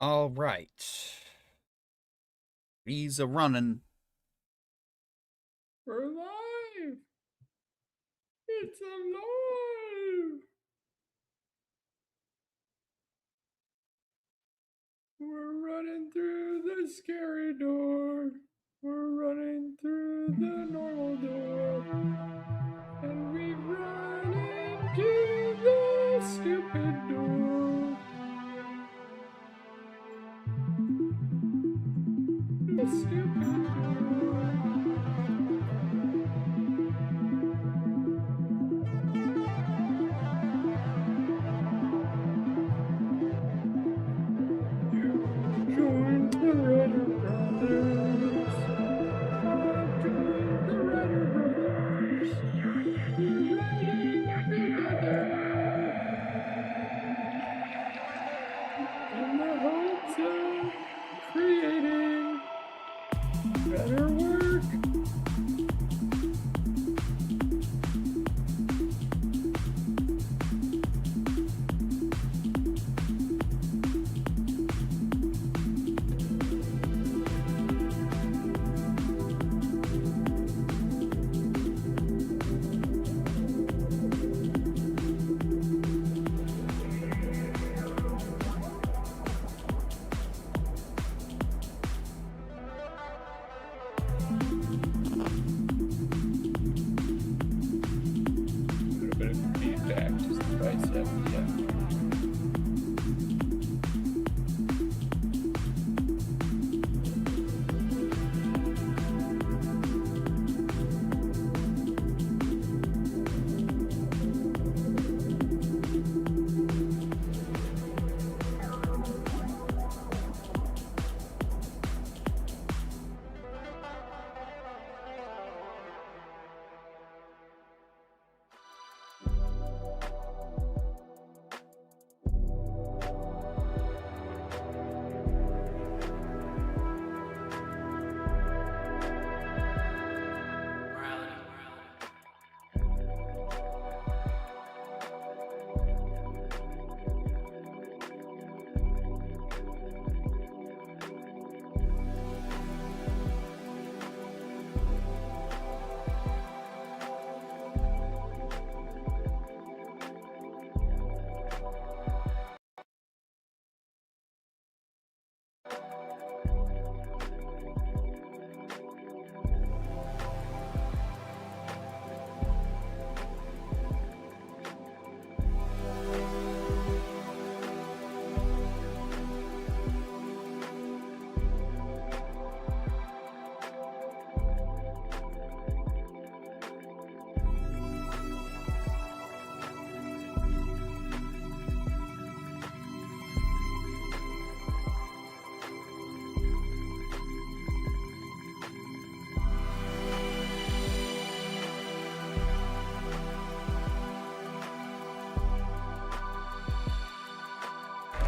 All right. He's a running. We're alive. It's alive. We're running through the scary door. We're running through the normal door. And we run into the stupid door. The stupid door. Join the Redder Brothers. I've joined the Redder Brothers. We're riding together in the hopes of creating better work. A little bit of feedback, just the bicep, yeah.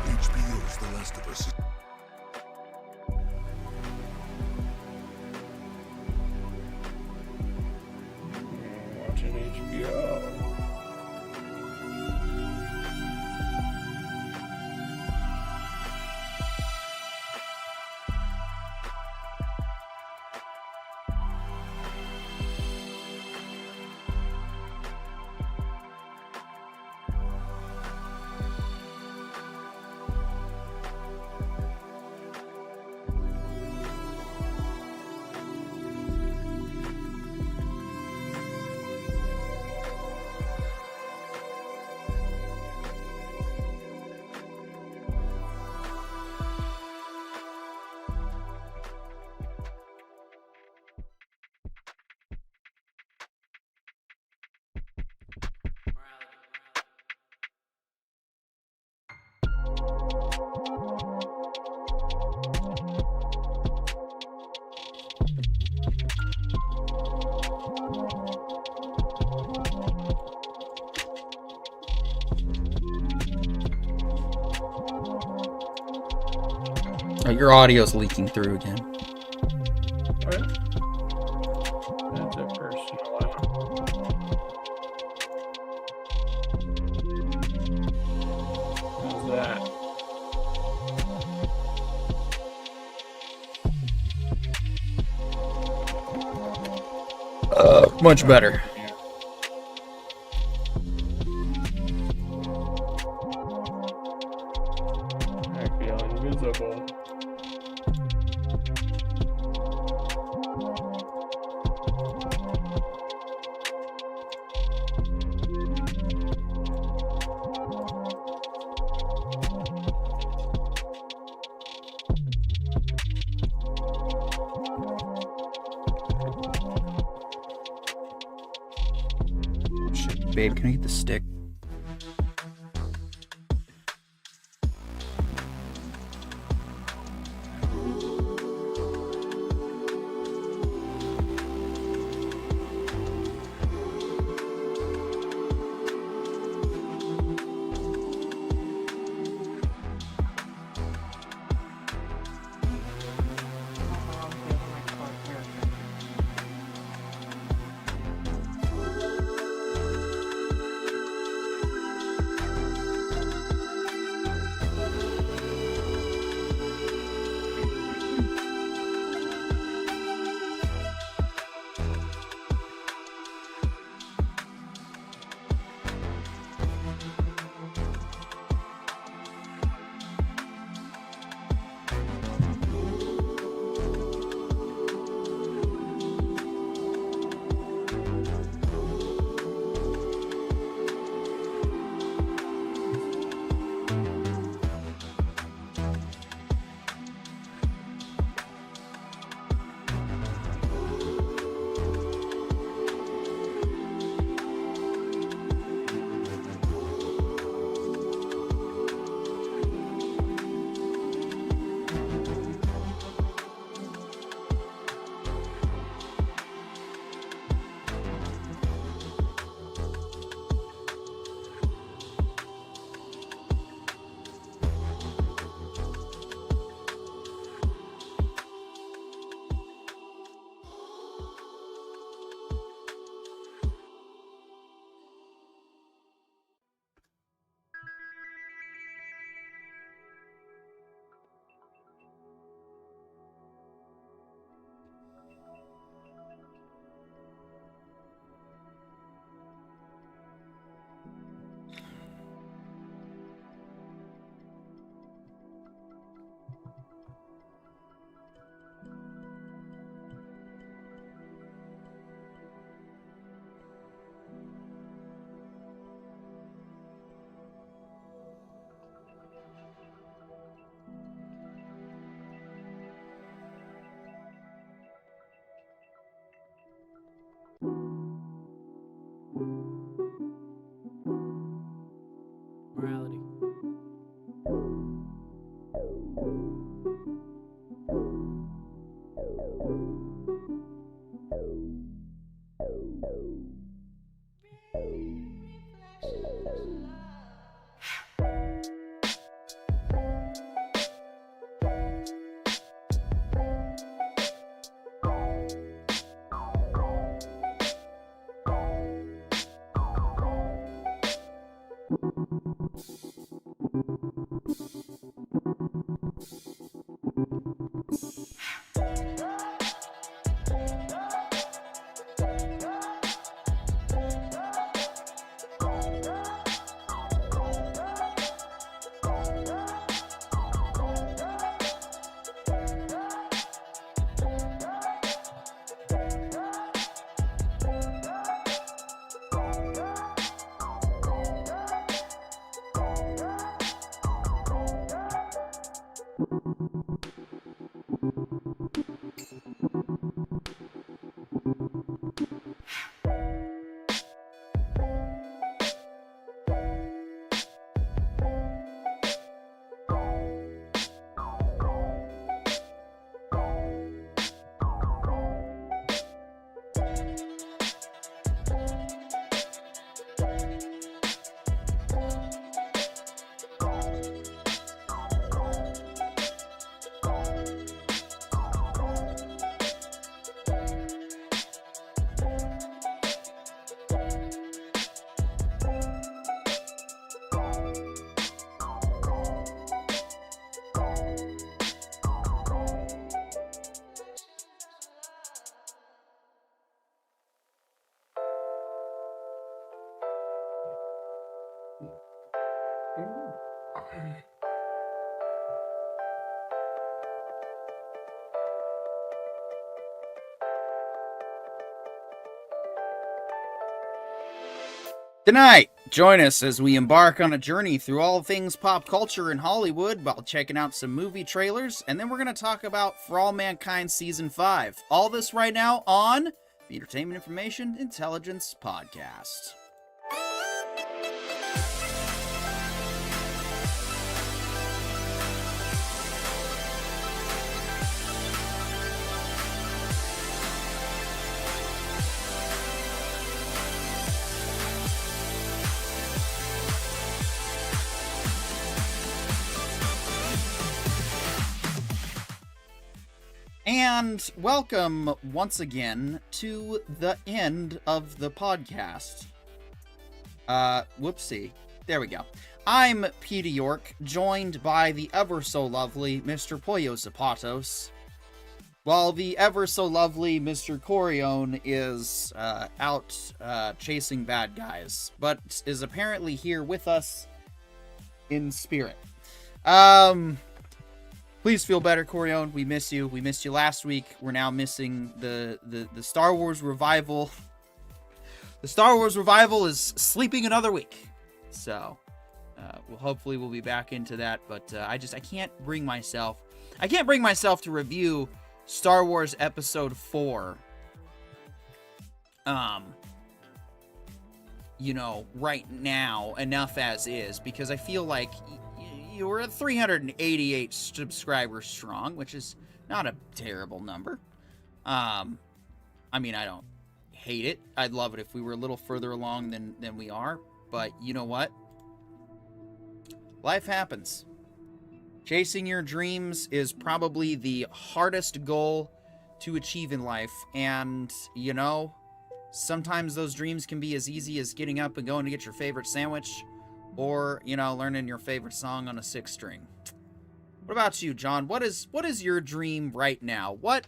HBO's The Last of Us. Watching HBO. Oh, your audio's leaking through again. What? That's a personal one. How's that? Much better. Yeah. I feel invisible. Shit, babe, can I get the stick? Morality. Tonight, join us as we embark on a journey through all things pop culture in Hollywood while checking out some movie trailers, and then we're going to talk about For All Mankind Season 5. All this right now on the Entertainment Information Intelligence Podcast. And welcome once again to the end of the podcast. Whoopsie. There we go. I'm Peter York, joined by the ever so lovely Mr. Pollo Zapatos, while the ever so lovely Mr. Corione is out chasing bad guys, but is apparently here with us in spirit. Please feel better, Corione. We miss you. We missed you last week. We're now missing the Star Wars revival. The Star Wars revival is sleeping another week. So, hopefully we'll be back into that. But I can't bring myself. I can't bring myself to review Star Wars Episode 4. Right now, enough as is, because I feel like you were at 388 subscribers strong, which is not a terrible number. I mean, I don't hate it. I'd love it if we were a little further along than we are. But you know what? Life happens. Chasing your dreams is probably the hardest goal to achieve in life. And, sometimes those dreams can be as easy as getting up and going to get your favorite sandwich. Or, learning your favorite song on a 6-string. What about you, John? What is your dream right now? What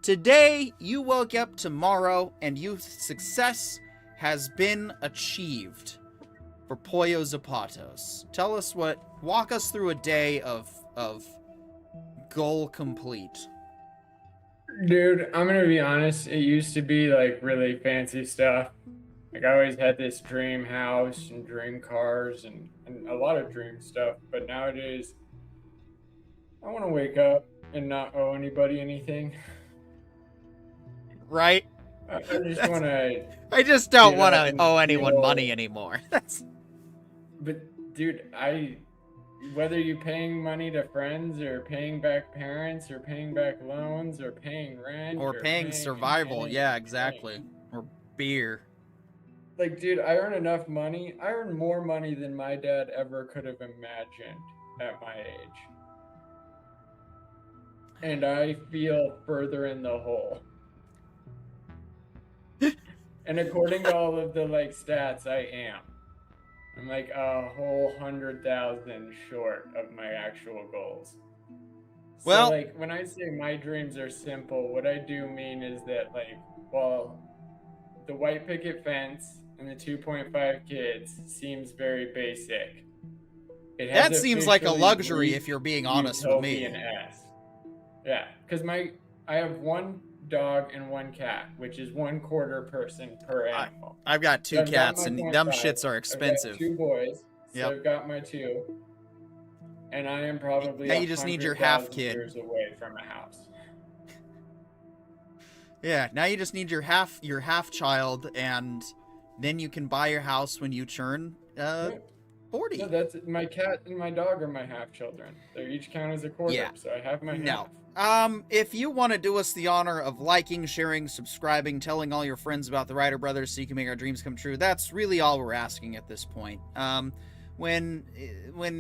today you woke up tomorrow and success has been achieved for Pollo Zapatos. Walk us through a day of goal complete. Dude, I'm gonna be honest, it used to be like really fancy stuff. Like, I always had this dream house and dream cars and a lot of dream stuff. But nowadays, I want to wake up and not owe anybody anything. Right? I just want to... I just don't want to owe anyone money anymore. But, dude, whether you're paying money to friends or paying back parents or paying back loans or paying rent... Or paying survival, yeah, exactly. Or beer. Like, dude, I earn enough money. I earn more money than my dad ever could have imagined at my age. And I feel further in the hole. And according to all of the, stats, I am. I'm like a whole 100,000 short of my actual goals. Well, so, when I say my dreams are simple, what I do mean is that, the white picket fence and the 2.5 kids seems very basic. That seems like a luxury if you're being honest with me. Yeah, because I have one dog and one cat, which is 1/4 person per animal. I've got 2 cats, and them shits are expensive. I've got 2 boys, so yep. I've got my 2, and I am probably now you just need your half kid years away from a house. Yeah, now you just need your half child, and then you can buy your house when you turn 40. No, that's my cat and my dog are my half children. They each count as a quarter, so I have my half. If you want to do us the honor of liking, sharing, subscribing, telling all your friends about the Ryder Brothers so you can make our dreams come true, that's really all we're asking at this point. When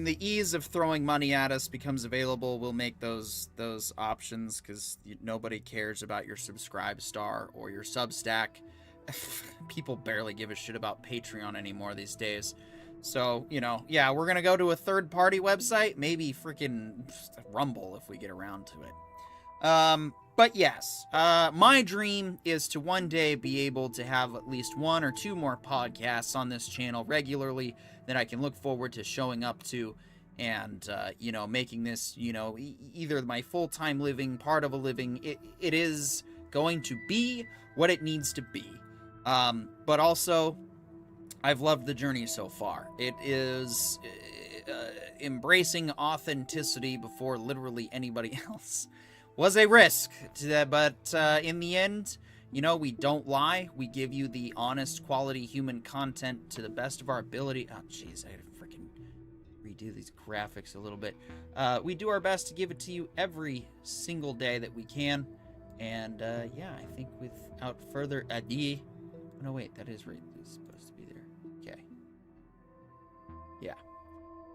the ease of throwing money at us becomes available, we'll make those options, because nobody cares about your Subscribe Star or your Substack. People barely give a shit about Patreon anymore these days. So, yeah, we're going to go to a third-party website, maybe freaking Rumble if we get around to it. But yes, my dream is to one day be able to have at least 1 or 2 more podcasts on this channel regularly, that I can look forward to showing up to and, making this, either my full-time living, part of a living. It is going to be what it needs to be. But also, I've loved the journey so far. It is embracing authenticity before literally anybody else was a risk, but in the end, we don't lie. We give you the honest, quality human content to the best of our ability. Oh, jeez, I had to freaking redo these graphics a little bit. We do our best to give it to you every single day that we can. And, I think without further ado... Oh, no, wait, that is right. It's supposed to be there. Okay. Yeah.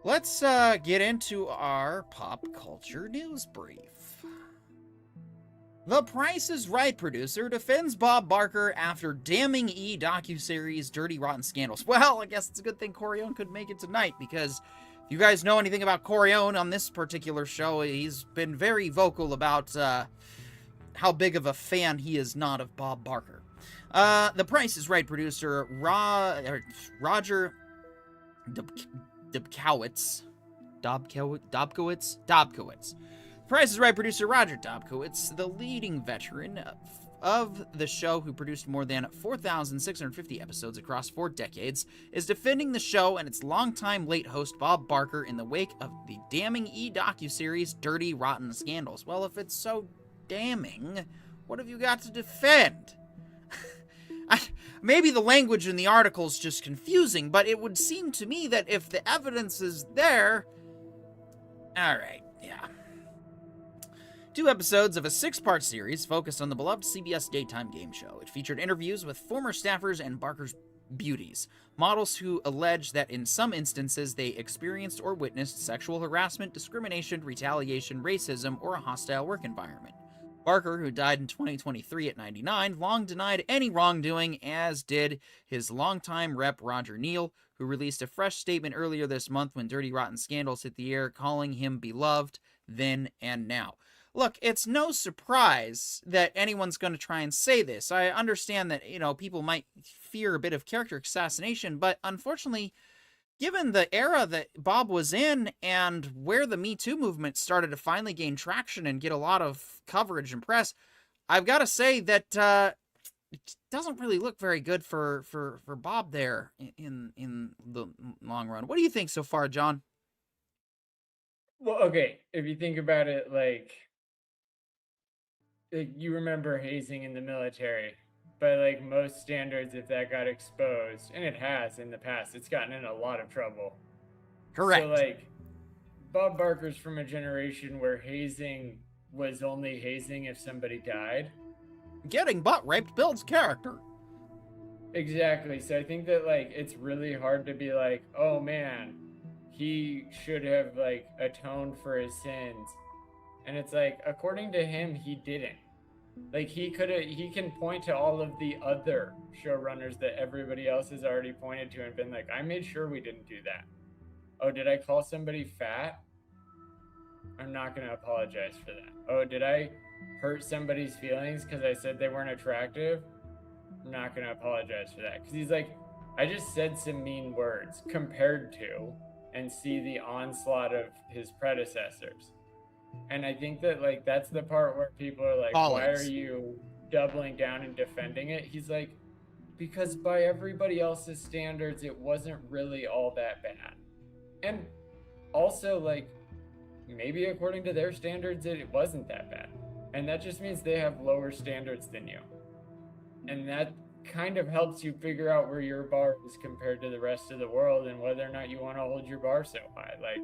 Let's get into our pop culture news brief. The Price is Right producer defends Bob Barker after damning E! docuseries Dirty Rotten Scandals. Well, I guess it's a good thing Corione could make it tonight, because if you guys know anything about Corione on this particular show, he's been very vocal about how big of a fan he is not of Bob Barker. The Price is Right producer Roger Dobkowitz. Price is Right producer Roger Dobkowitz, the leading veteran of the show who produced more than 4,650 episodes across 4 decades, is defending the show and its longtime late host Bob Barker in the wake of the damning E! docuseries Dirty Rotten Scandals. Well, if it's so damning, what have you got to defend? Maybe the language in the article is just confusing, but it would seem to me that if the evidence is there... Alright, yeah. 2 episodes of a 6-part series focused on the beloved CBS daytime game show. It featured interviews with former staffers and Barker's beauties, models who allege that in some instances they experienced or witnessed sexual harassment, discrimination, retaliation, racism, or a hostile work environment. Barker, who died in 2023 at 99, long denied any wrongdoing, as did his longtime rep Roger Neal, who released a fresh statement earlier this month when Dirty Rotten Scandals hit the air, calling him beloved then and now. Look, it's no surprise that anyone's going to try and say this. I understand that, people might fear a bit of character assassination, but unfortunately, given the era that Bob was in and where the Me Too movement started to finally gain traction and get a lot of coverage and press, I've got to say that it doesn't really look very good for Bob there in the long run. What do you think so far, John? Well, okay, if you think about it, like you remember hazing in the military, but like most standards, if that got exposed, and it has in the past, it's gotten in a lot of trouble. Correct. So like Bob Barker's from a generation where hazing was only hazing if somebody died. Getting butt raped builds character. Exactly. So I think that like it's really hard to be like, oh man, he should have like atoned for his sins. And it's like, according to him, he didn't. Like he can point to all of the other showrunners that everybody else has already pointed to and been like, I made sure we didn't do that. Oh, did I call somebody fat? I'm not going to apologize for that. Oh, did I hurt somebody's feelings because I said they weren't attractive? I'm not going to apologize for that. Because he's like, I just said some mean words compared to, and see the onslaught of his predecessors. And I think that like that's the part where people are like, why are you doubling down and defending it? He's like, because by everybody else's standards, it wasn't really all that bad. And also like, maybe according to their standards, it wasn't that bad. And that just means they have lower standards than you. And that kind of helps you figure out where your bar is compared to the rest of the world and whether or not you want to hold your bar so high. Like,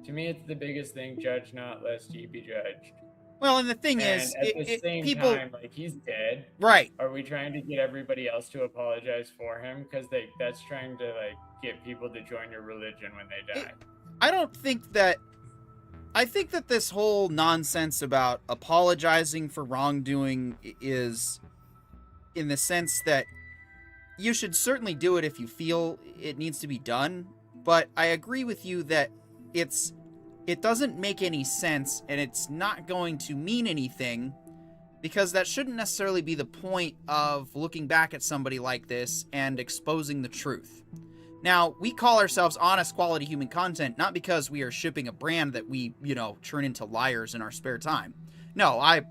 to me, it's the biggest thing, judge not lest ye be judged. Well, and the thing is, at the same time, like, he's dead. Right. Are we trying to get everybody else to apologize for him? Because that's trying to, like, get people to join your religion when they die. I think that this whole nonsense about apologizing for wrongdoing is in the sense that you should certainly do it if you feel it needs to be done, but I agree with you that it doesn't make any sense and it's not going to mean anything, because that shouldn't necessarily be the point of looking back at somebody like this and exposing the truth. Now, we call ourselves honest quality human content not because we are shipping a brand that we, turn into liars in our spare time. No, I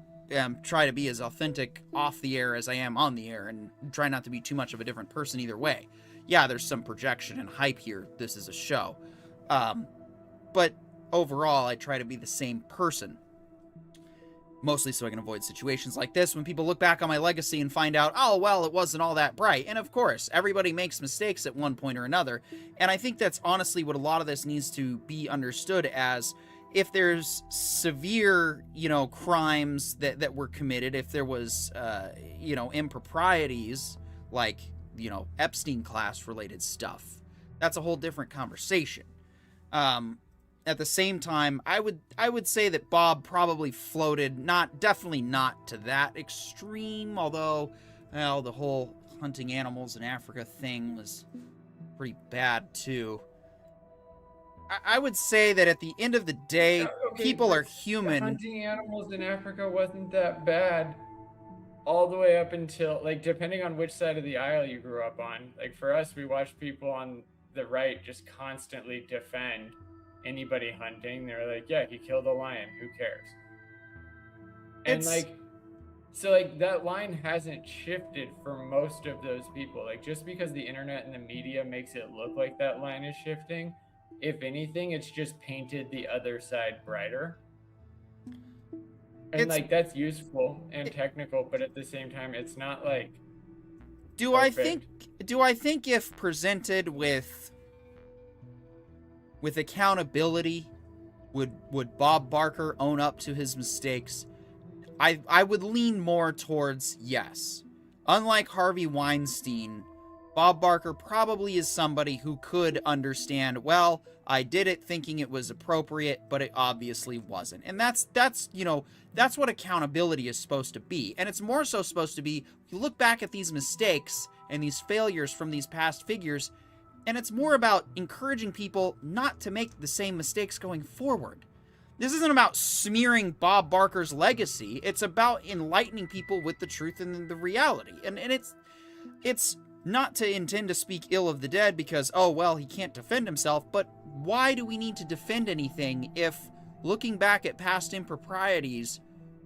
try to be as authentic off the air as I am on the air and try not to be too much of a different person either way. Yeah, there's some projection and hype here. This is a show. But overall, I try to be the same person. Mostly so I can avoid situations like this when people look back on my legacy and find out, oh, well, it wasn't all that bright. And of course, everybody makes mistakes at one point or another. And I think that's honestly what a lot of this needs to be understood as. If there's severe, crimes that were committed, if there was, improprieties like, Epstein class related stuff, that's a whole different conversation. At the same time, I would say that Bob probably floated definitely not to that extreme, although, well, the whole hunting animals in Africa thing was pretty bad too. I would say that at the end of the day, people are human. Hunting animals in Africa wasn't that bad all the way up until, like, depending on which side of the aisle you grew up on. Like, for us, we watched people on the right just constantly defend anybody hunting. They're like, yeah, he killed a lion, who cares? And that line hasn't shifted for most of those people. Like, just because the internet and the media makes it look like that line is shifting, if anything, it's just painted the other side brighter. And that's useful and technical, but at the same time, it's not like perfect. Do I think if presented with accountability, would Bob Barker own up to his mistakes? I would lean more towards yes. Unlike Harvey Weinstein, Bob Barker probably is somebody who could understand, well, I did it thinking it was appropriate, but it obviously wasn't. And that's what accountability is supposed to be. And it's more so supposed to be, you look back at these mistakes and these failures from these past figures, and it's more about encouraging people not to make the same mistakes going forward. This isn't about smearing Bob Barker's legacy. It's about enlightening people with the truth and the reality. And it's not to intend to speak ill of the dead because, oh, well, he can't defend himself, but why do we need to defend anything if, looking back at past improprieties,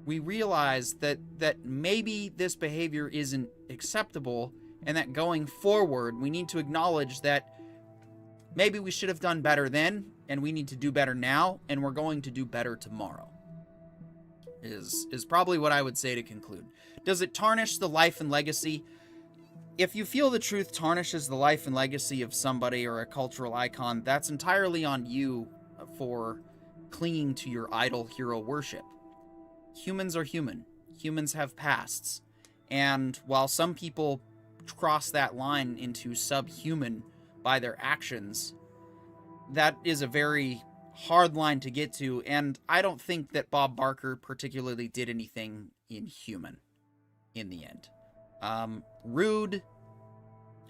we realize that maybe this behavior isn't acceptable, and that going forward, we need to acknowledge that maybe we should have done better then, and we need to do better now, and we're going to do better tomorrow, is probably what I would say to conclude. Does it tarnish the life and legacy? If you feel the truth tarnishes the life and legacy of somebody or a cultural icon, that's entirely on you for clinging to your idol hero worship. Humans are human. Humans have pasts. And while some people cross that line into subhuman by their actions, that is a very hard line to get to, and I don't think that Bob Barker particularly did anything inhuman in the end. Rude,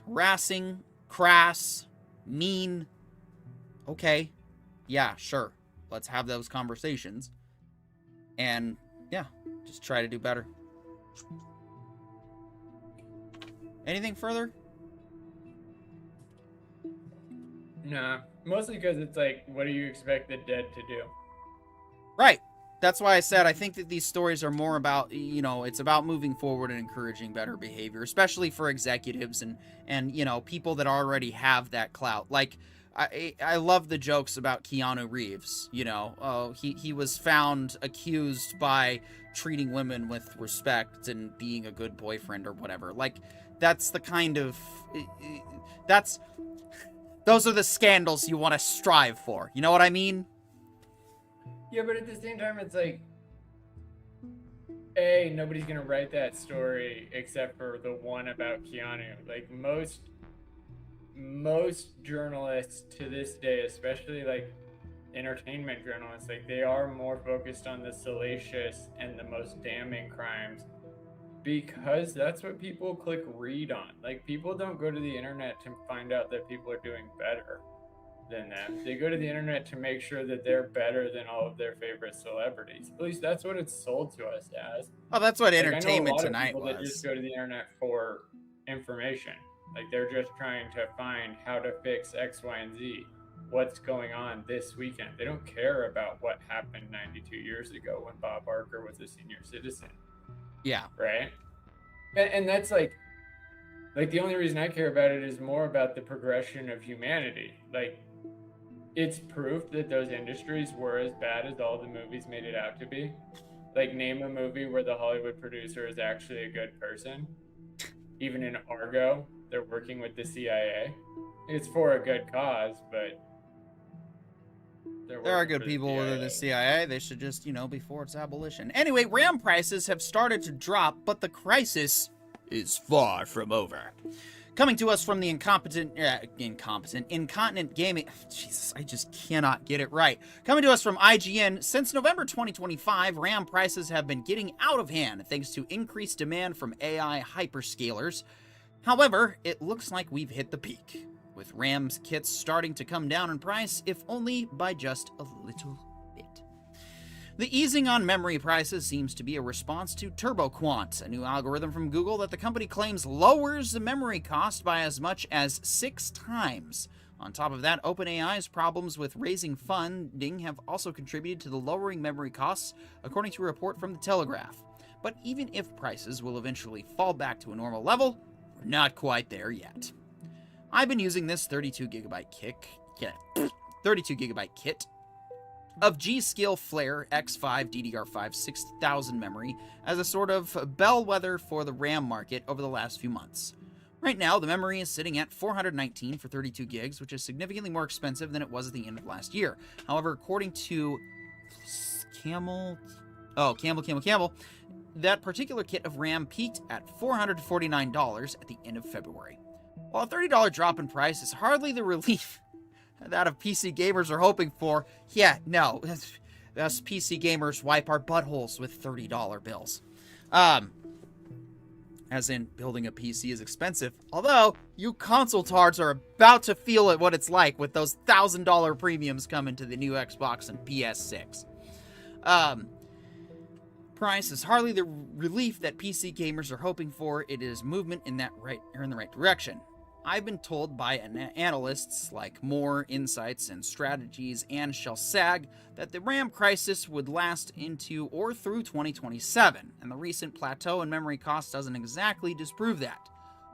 harassing, crass, mean. Okay, yeah, sure. Let's have those conversations. And yeah, just try to do better. Anything further? Nah, mostly because it's like, what do you expect the dead to do? Right. That's why I said I think that these stories are more about, it's about moving forward and encouraging better behavior, especially for executives and people that already have that clout. Like, I love the jokes about Keanu Reeves. He was found accused by treating women with respect and being a good boyfriend or whatever. Like, that's the kind of, those are the scandals you want to strive for. You know what I mean? Yeah, but at the same time, it's like, nobody's gonna write that story except for the one about Keanu. Like, most journalists to this day, especially like entertainment journalists, like, they are more focused on the salacious and the most damning crimes because that's what people click read on. Like, people don't go to the internet to find out that people are doing better than them. They go to the internet to make sure that they're better than all of their favorite celebrities. At least that's what it's sold to us as. Oh, that's what Like, Entertainment I know a lot Tonight of people was. that just go to the internet for information. Like they're just trying to find how to fix X, Y, and Z. What's going on this weekend? They don't care about what happened 92 years ago when Bob Barker was a senior citizen, Yeah. right? And that's like the only reason I care about it is more about the progression of humanity. Like, it's proof that those industries were as bad as all the movies made it out to be. Like, name a movie where the Hollywood producer is actually a good person. Even in Argo, they're working with the CIA. It's for a good cause, but there are good people within the CIA. They should just, be for its abolition. Anyway, RAM prices have started to drop, but the crisis is far from over. Coming to us from the incontinent gaming. Jesus, I just cannot get it right. Coming to us from IGN, since November 2025, RAM prices have been getting out of hand thanks to increased demand from AI hyperscalers. However, it looks like we've hit the peak, with RAM's kits starting to come down in price, if only by just a little bit. The easing on memory prices seems to be a response to TurboQuant, a new algorithm from Google that the company claims lowers the memory cost by as much as 6 times. On top of that, OpenAI's problems with raising funding have also contributed to the lowering memory costs, according to a report from The Telegraph. But even if prices will eventually fall back to a normal level, we're not quite there yet. I've been using this 32GB kit of G.Skill Flare X5 DDR5 6000 memory as a sort of bellwether for the RAM market over the last few months. Right now, the memory is sitting at $419 for 32 gigs, which is significantly more expensive than it was at the end of last year. However, according to Camel, that particular kit of RAM peaked at $449 at the end of February. While a $30 drop in price is hardly the relief that of PC gamers are hoping for, us PC gamers wipe our buttholes with $30 bills. As in, building a PC is expensive, although you console tards are about to feel what it's like with those $1,000 premiums coming to the new Xbox and PS6. Price is hardly the relief that PC gamers are hoping for. It is movement in the right direction. I've been told by analysts like More, Insights, and Strategies and Shelsag that the RAM crisis would last into or through 2027, and the recent plateau in memory costs doesn't exactly disprove that.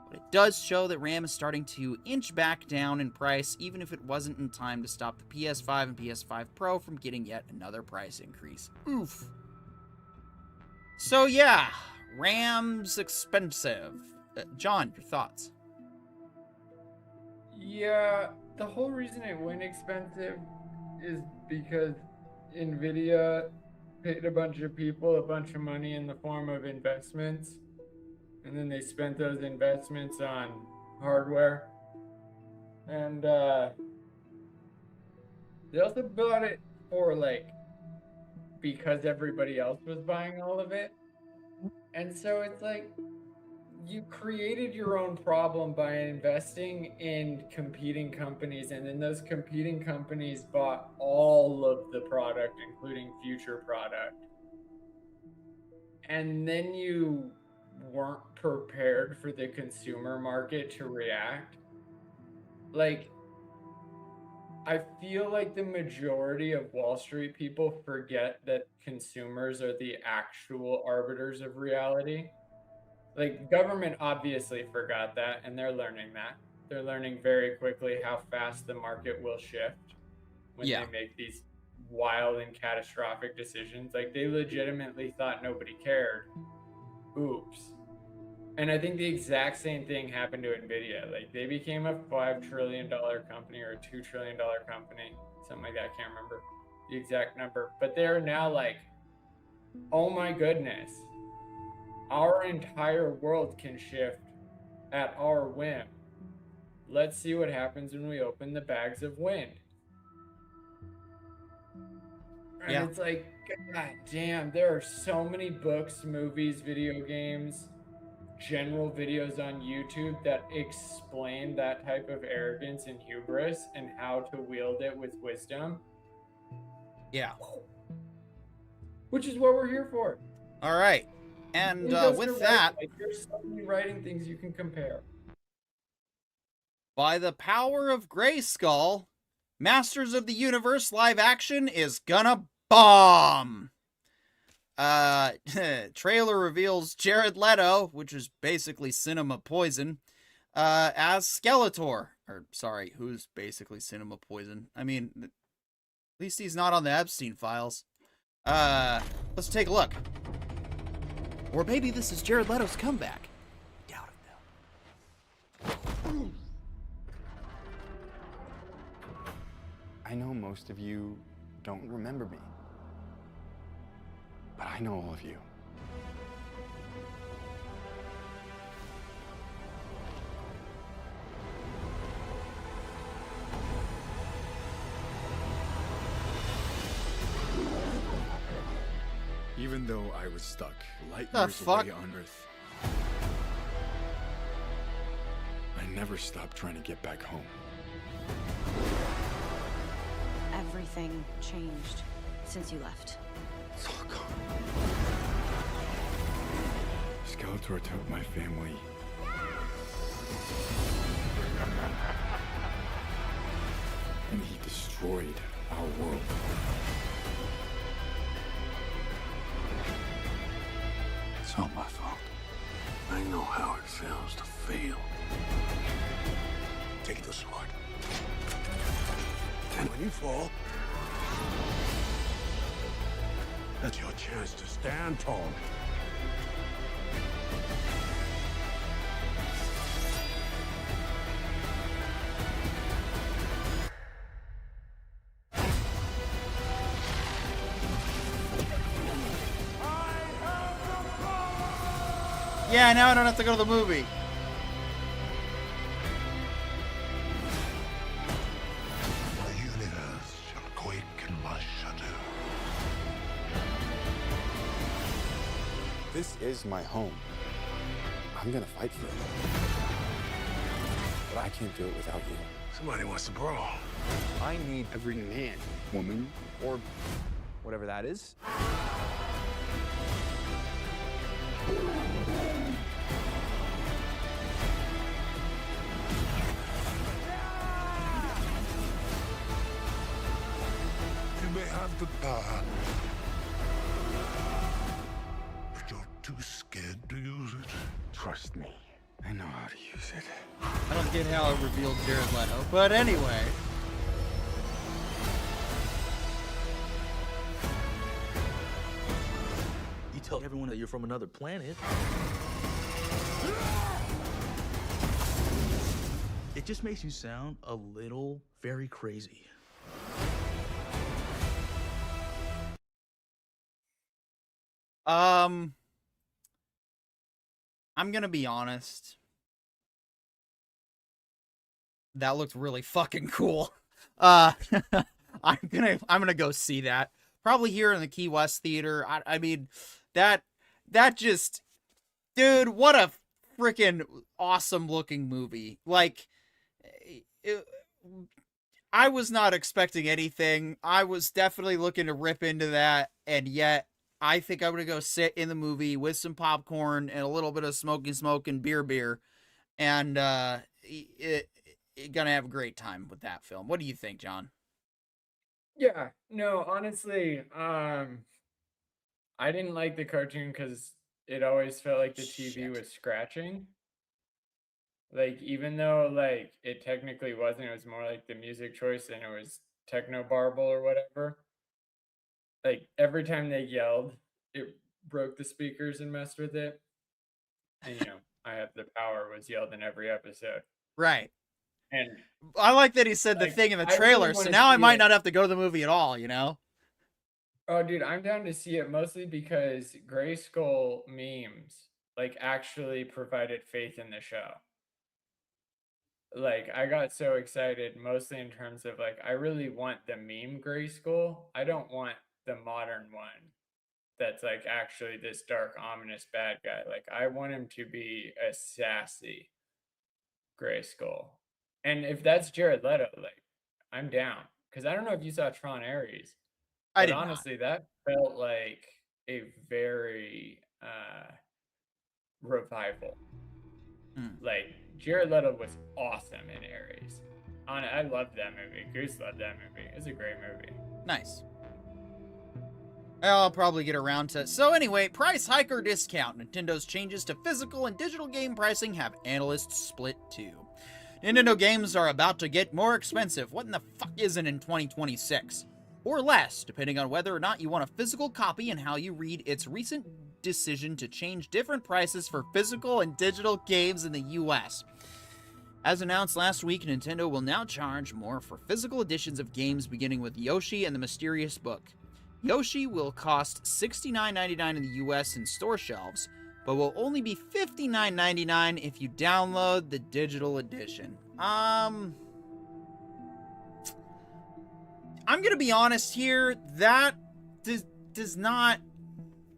But it does show that RAM is starting to inch back down in price, even if it wasn't in time to stop the PS5 and PS5 Pro from getting yet another price increase. Oof. So yeah, RAM's expensive. John, your thoughts? Yeah, the whole reason it went expensive is because NVIDIA paid a bunch of people a bunch of money in the form of investments, and then they spent those investments on hardware. And they also bought it for because everybody else was buying all of it. And so it's like, you created your own problem by investing in competing companies, and then those competing companies bought all of the product, including future product. And then you weren't prepared for the consumer market to react. I feel like the majority of Wall Street people forget that consumers are the actual arbiters of reality. Government obviously forgot that, and they're learning that. They're learning very quickly how fast the market will shift when they make these wild and catastrophic decisions. They legitimately thought nobody cared. Oops. And I think the exact same thing happened to NVIDIA. They became a $5 trillion company or a $2 trillion company, something like that. I can't remember the exact number. But they're now oh my goodness, our entire world can shift at our whim. Let's see what happens when we open the bags of wind. And it's God damn, there are so many books, movies, video games, general videos on YouTube that explain that type of arrogance and hubris and how to wield it with wisdom. Yeah. Which is what we're here for. All right. And with that, there's so many writing things you can compare. By the power of Grayskull, Masters of the Universe live action is gonna bomb. Trailer reveals Jared Leto, which is basically Cinema Poison, as Skeletor. Or, sorry, who's basically Cinema Poison? I mean, at least he's not on the Epstein files. Let's take a look. Or maybe this is Jared Leto's comeback. Doubt it, though. I know most of you don't remember me, but I know all of you. Even though I was stuck light The years fuck? away on Earth, I never stopped trying to get back home. Everything changed since you left. It's all gone. Skeletor took my family. And he destroyed our world. It's all my fault. I know how it feels to fail. Take the sword. And when you fall, that's your chance to stand tall. Yeah, now I don't have to go to the movie. The universe shall quake in my shadow. This is my home. I'm gonna fight for it. But I can't do it without you. Somebody wants to brawl. I need every man, woman, or whatever that is. You may have the power, but you're too scared to use it. Trust me, I know how to use it. I don't get how it revealed Jared Leto, but anyway. You tell everyone that you're from another planet. It just makes you sound a little very crazy. I'm gonna be honest. That looked really fucking cool. I'm gonna go see that. Probably here in the Key West Theater. I mean, that just, dude, what a freaking awesome looking movie. Like, I was not expecting anything. I was definitely looking to rip into that, and yet I think I'm gonna go sit in the movie with some popcorn and a little bit of smoke and beer, and gonna have a great time with that film. What do you think, John? Yeah, no, honestly, I didn't like the cartoon because it always felt like the TV Shit. was scratching. Like, even though, like, it technically wasn't, it was more like the music choice and it was techno barble or whatever. Like, every time they yelled, it broke the speakers and messed with it. And, I Have the Power was yelled in every episode. Right. And I like that he said the Like, thing in the I really trailer, so wanna now I see might it. not have to go to the movie at all, you know? Oh, dude, I'm down to see it mostly because Grayskull memes like actually provided faith in the show. Like, I got so excited mostly in terms of like I really want the meme Grayskull. I don't want the modern one that's like actually this dark, ominous bad guy. Like, I want him to be a sassy Grayskull. And if that's Jared Leto, like, I'm down. Because I don't know if you saw Tron Ares. I But did honestly, that felt like a very revival. Mm. Like, Jared Leto was awesome in Ares. I loved that movie. Goose loved that movie. It's a great movie. Nice. I'll probably get around to... So anyway, price hike or discount. Nintendo's changes to physical and digital game pricing have analysts split too. Nintendo games are about to get more expensive. What in the fuck isn't in 2026? Or less, depending on whether or not you want a physical copy and how you read its recent decision to change different prices for physical and digital games in the US. As announced last week, Nintendo will now charge more for physical editions of games beginning with Yoshi and the Mysterious Book. Yoshi will cost $69.99 in the US in store shelves, but will only be $59.99 if you download the digital edition. I'm gonna be honest here, that does not...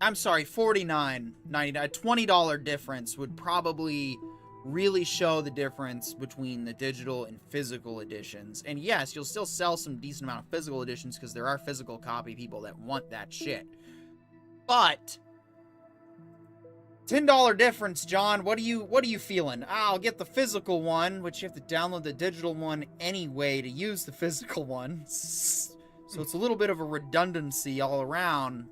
I'm sorry, $49.99. A $20 difference would probably really show the difference between the digital and physical editions. And yes, you'll still sell some decent amount of physical editions because there are physical copy people that want that shit. But $10 difference, John. What are you feeling? I'll get the physical one, but you have to download the digital one anyway to use the physical one. So it's a little bit of a redundancy all around.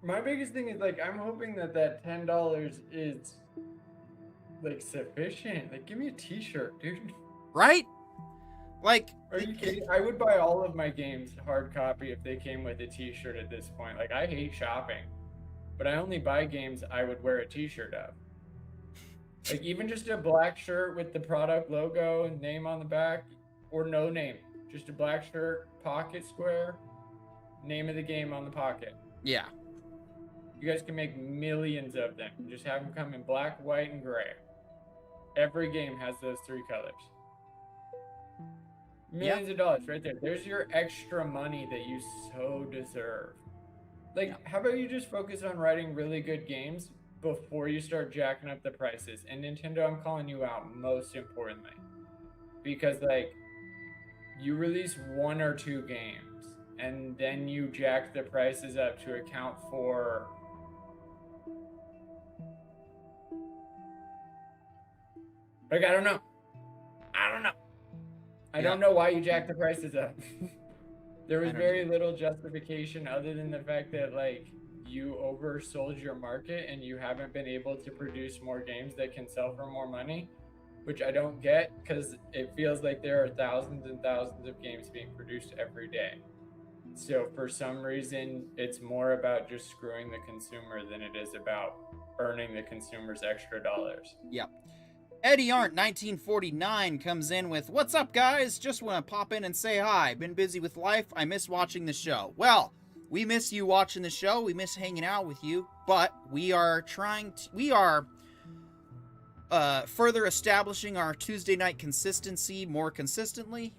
My biggest thing is, like, I'm hoping that $10 is, like, sufficient. Like, give me a t-shirt, dude. Right? Like, are you kidding? I would buy all of my games hard copy if they came with a t-shirt at this point. Like, I hate shopping, but I only buy games I would wear a t-shirt of. Like, even just a black shirt with the product logo and name on the back, or no name. Just a black shirt, pocket square, name of the game on the pocket. Yeah. You guys can make millions of them. Just have them come in black, white, and gray. Every game has those three colors. Millions of dollars right there. There's your extra money that you so deserve. Like, how about you just focus on writing really good games before you start jacking up the prices? And Nintendo, I'm calling you out most importantly. Because, like, you release 1 or 2 games, and then you jack the prices up to account for... Like, I don't know. I don't know why you jacked the prices up. There was very little justification other than the fact that, like, you oversold your market and you haven't been able to produce more games that can sell for more money, which I don't get, because it feels like there are thousands and thousands of games being produced every day. So for some reason, it's more about just screwing the consumer than it is about earning the consumer's extra dollars. Yep. Eddie Arndt 1949 comes in with, "What's up, guys? Just want to pop in and say hi. Been busy with life. I miss watching the show." Well, we miss you watching the show. We miss hanging out with you. But we are further establishing our Tuesday night consistency more consistently.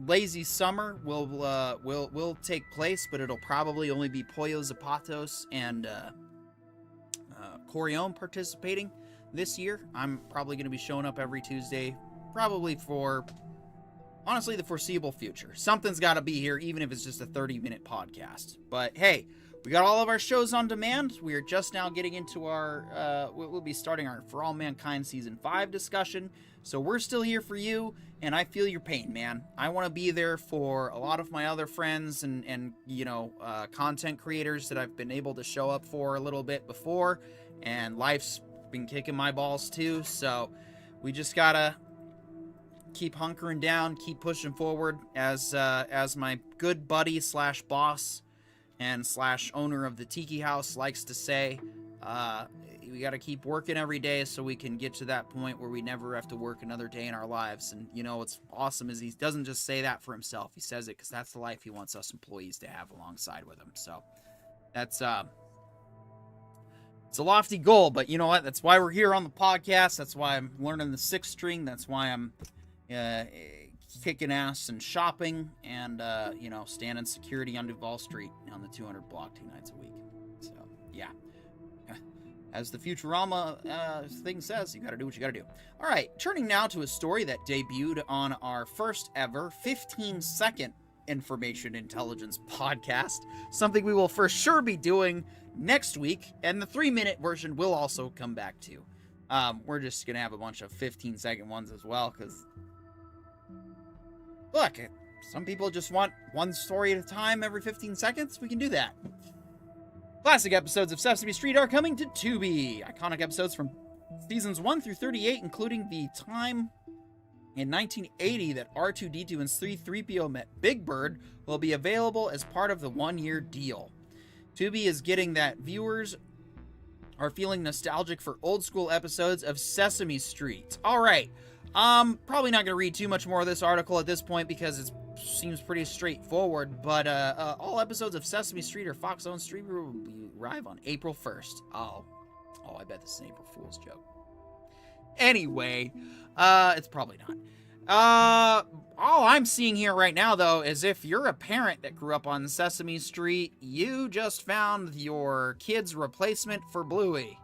Lazy Summer will take place, but it'll probably only be Pollo Zapatos and Corion participating this year. I'm probably going to be showing up every Tuesday, probably for, honestly, the foreseeable future. Something's got to be here, even if it's just a 30-minute podcast. But hey, we got all of our shows on demand. We are just now getting into our, we'll be starting our For All Mankind Season 5 discussion. So we're still here for you, and I feel your pain, man. I want to be there for a lot of my other friends and content creators that I've been able to show up for a little bit before, and life's been kicking my balls too, so we just gotta keep hunkering down, keep pushing forward. As my good buddy slash boss and slash owner of the Tiki House likes to say, we gotta keep working every day so we can get to that point where we never have to work another day in our lives. And you know what's awesome is he doesn't just say that for himself, he says it because that's the life he wants us employees to have alongside with him. So that's it's a lofty goal, but you know what? That's why we're here on the podcast. That's why I'm learning the 6th string. That's why I'm kicking ass and shopping and, standing security on Duval Street on the 200 block 2 nights a week. So, yeah. As the Futurama thing says, you got to do what you got to do. All right, turning now to a story that debuted on our first ever 15-second information intelligence podcast, something we will for sure be doing next week, and the 3-minute version will also come back too. We're just gonna have a bunch of 15-second ones as well, because look, some people just want one story at a time every 15 seconds. We can do that. Classic episodes of Sesame Street are coming to Tubi. Iconic episodes from seasons 1 through 38, including the time in 1980 that R2-D2 and C-3PO met Big Bird, will be available as part of the one-year deal. Tubi is getting that viewers are feeling nostalgic for old-school episodes of Sesame Street. All right. Probably not going to read too much more of this article at this point because it seems pretty straightforward, but all episodes of Sesame Street or Fox-owned streamer will arrive on April 1st. Oh, I bet this is an April Fool's joke. Anyway, it's probably not. All I'm seeing here right now, though, is if you're a parent that grew up on Sesame Street, you just found your kid's replacement for Bluey.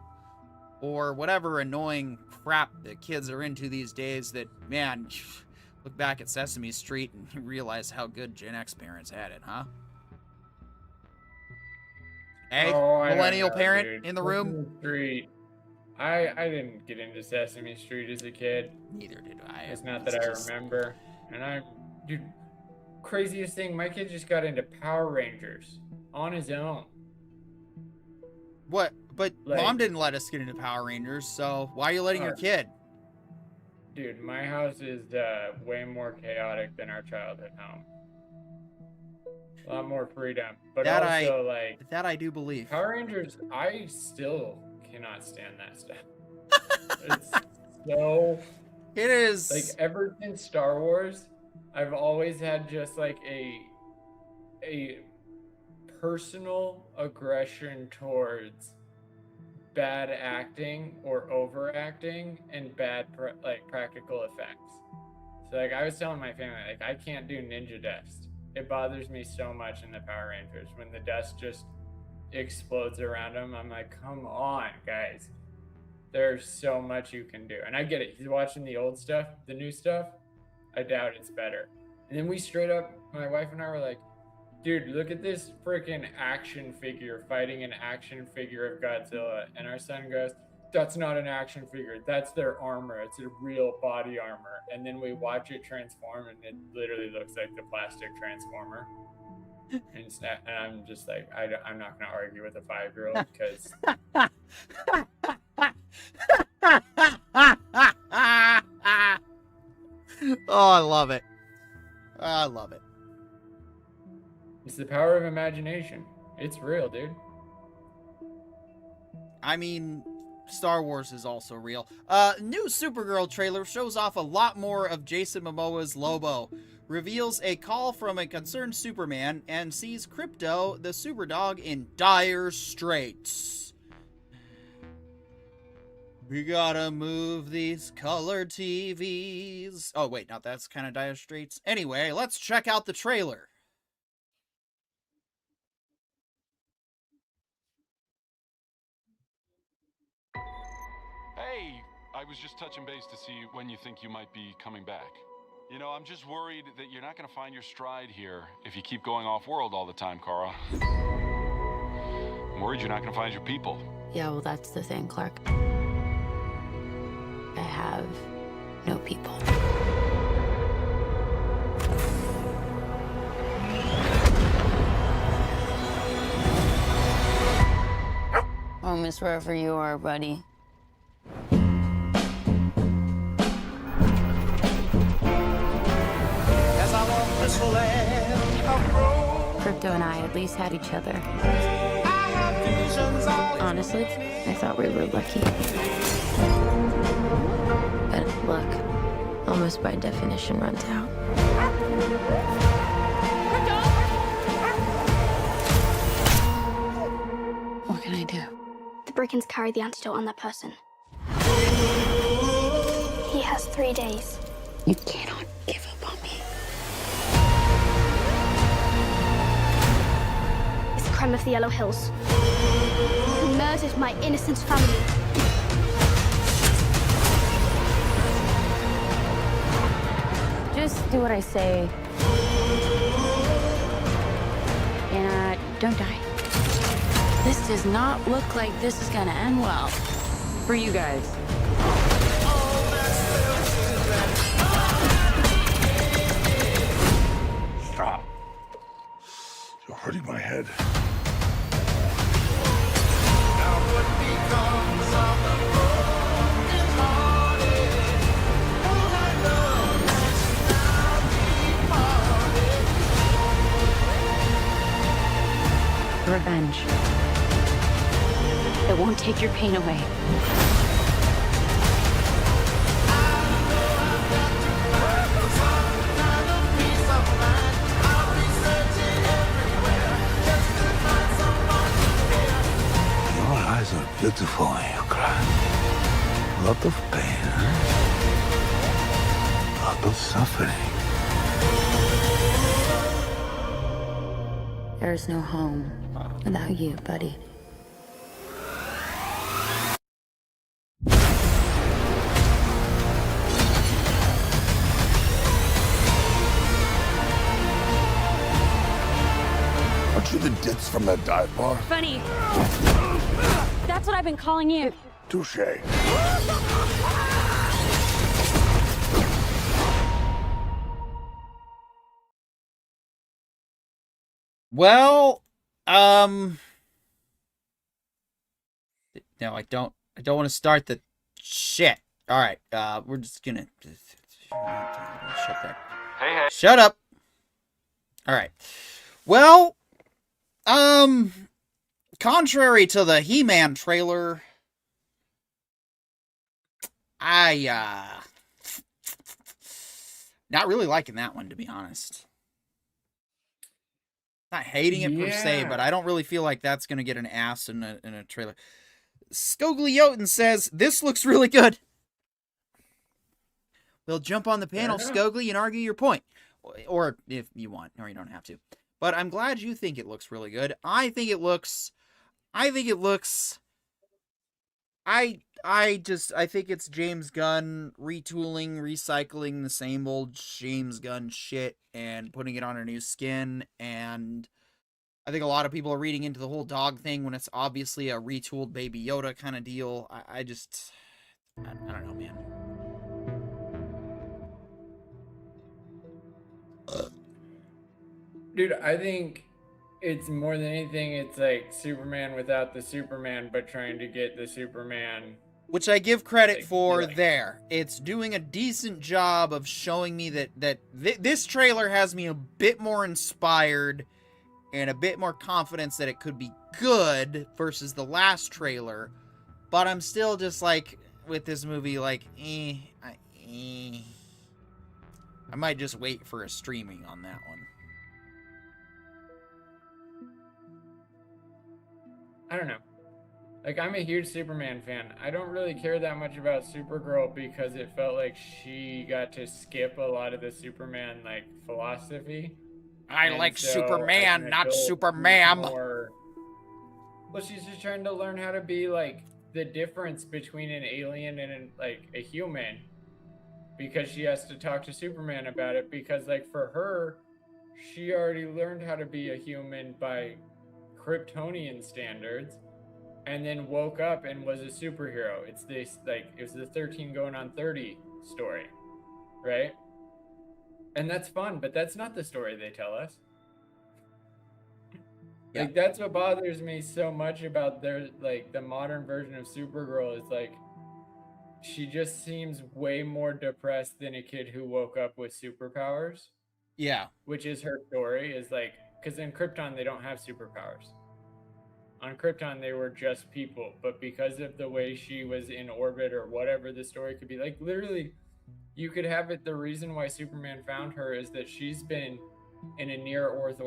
Or whatever annoying crap that kids are into these days that, man, look back at Sesame Street and realize how good Gen X parents had it, huh? Hey, millennial parent in the room? Street. I didn't get into Sesame Street as a kid. Neither did I. It's not that I remember. And dude, craziest thing, my kid just got into Power Rangers on his own. What? But Mom didn't let us get into Power Rangers, so why are you letting your kid? Dude, my house is way more chaotic than our childhood home. A lot more freedom. But that I do believe. Power Rangers, I still cannot stand that stuff. It's so... It is... Like, ever since Star Wars, I've always had just, like, a personal aggression towards bad acting or overacting and bad practical effects. So like I was telling my family, like I can't do ninja dust. It bothers me so much in the Power Rangers when the dust just explodes around them. I'm like, come on, guys. There's so much you can do. And I get it. He's watching the old stuff, the new stuff. I doubt it's better. And then we straight up, my wife and I were like, dude, look at this freaking action figure fighting an action figure of Godzilla. And our son goes, that's not an action figure. That's their armor. It's a real body armor. And then we watch it transform and it literally looks like the plastic transformer. And I'm just like, I'm not going to argue with a 5-year-old because... Oh, I love it. I love it. It's the power of imagination. It's real, dude. I mean, Star Wars is also real. New Supergirl trailer shows off a lot more of Jason Momoa's Lobo, reveals a call from a concerned Superman, and sees Crypto, the Superdog, in dire straits. We gotta move these color TVs. Oh, wait, no, that's kind of dire straits. Anyway, let's check out the trailer. Hey, I was just touching base to see when you think you might be coming back. You know, I'm just worried that you're not going to find your stride here if you keep going off-world all the time, Kara. I'm worried you're not going to find your people. Yeah, well, that's the thing, Clark. I have no people. Oh, miss wherever you are, buddy. Crypto and I at least had each other. Honestly, I thought we were lucky. But luck, almost by definition, runs out. What can I do? The brigands carry the antidote on that person. He has 3 days. You cannot give up on me. It's the crime of the Yellow Hills, who murdered my innocent family. Just do what I say. And don't die. This does not look like this is gonna end well for you guys. You're hurting my head. Revenge. It won't take your pain away. Your eyes are beautiful when you cry. A lot of pain, huh? A lot of suffering. There's no home without you, buddy. Aren't you the ditz from that dive bar? Funny. That's what I've been calling you. Touche. Well, no, I don't want to start the shit. All right, we're just gonna shut that. Hey. Shut up. All right. Well, contrary to the He-Man trailer, not really liking that one, to be honest. Not hating it per se, but I don't really feel like that's going to get an ass in a trailer. Skogliotin says, this looks really good. We'll jump on the panel, Skogly, and argue your point. Or if you want, or you don't have to. But I'm glad you think it looks really good. I think it looks I think it's James Gunn retooling, recycling the same old James Gunn shit and putting it on a new skin. And I think a lot of people are reading into the whole dog thing when it's obviously a retooled Baby Yoda kind of deal. I don't know, man. Dude, I think it's more than anything, it's like Superman without the Superman, but trying to get the Superman. Which I give credit for there. It's doing a decent job of showing me that this trailer has me a bit more inspired and a bit more confidence that it could be good versus the last trailer. But I'm still just like, with this movie, like, I might just wait for a streaming on that one. I don't know. Like, I'm a huge Superman fan. I don't really care that much about Supergirl because it felt like she got to skip a lot of the Superman, like, philosophy. I like Superman, not Superman. Well, she's just trying to learn how to be, like, the difference between an alien and, like, a human. Because she has to talk to Superman about it. Because, like, for her, she already learned how to be a human by Kryptonian standards, and then woke up and was a superhero. It's this, like, it was the 13 going on 30 story, right? And that's fun, but that's not the story they tell us. Yeah. Like, that's what bothers me so much about their, like, the modern version of Supergirl is, like, she just seems way more depressed than a kid who woke up with superpowers. Yeah. Which is her story, is like, because in Krypton, they don't have superpowers. On Krypton, they were just people. But because of the way she was in orbit or whatever the story could be, like, literally, you could have it, the reason why Superman found her is that she's been in a near-Earth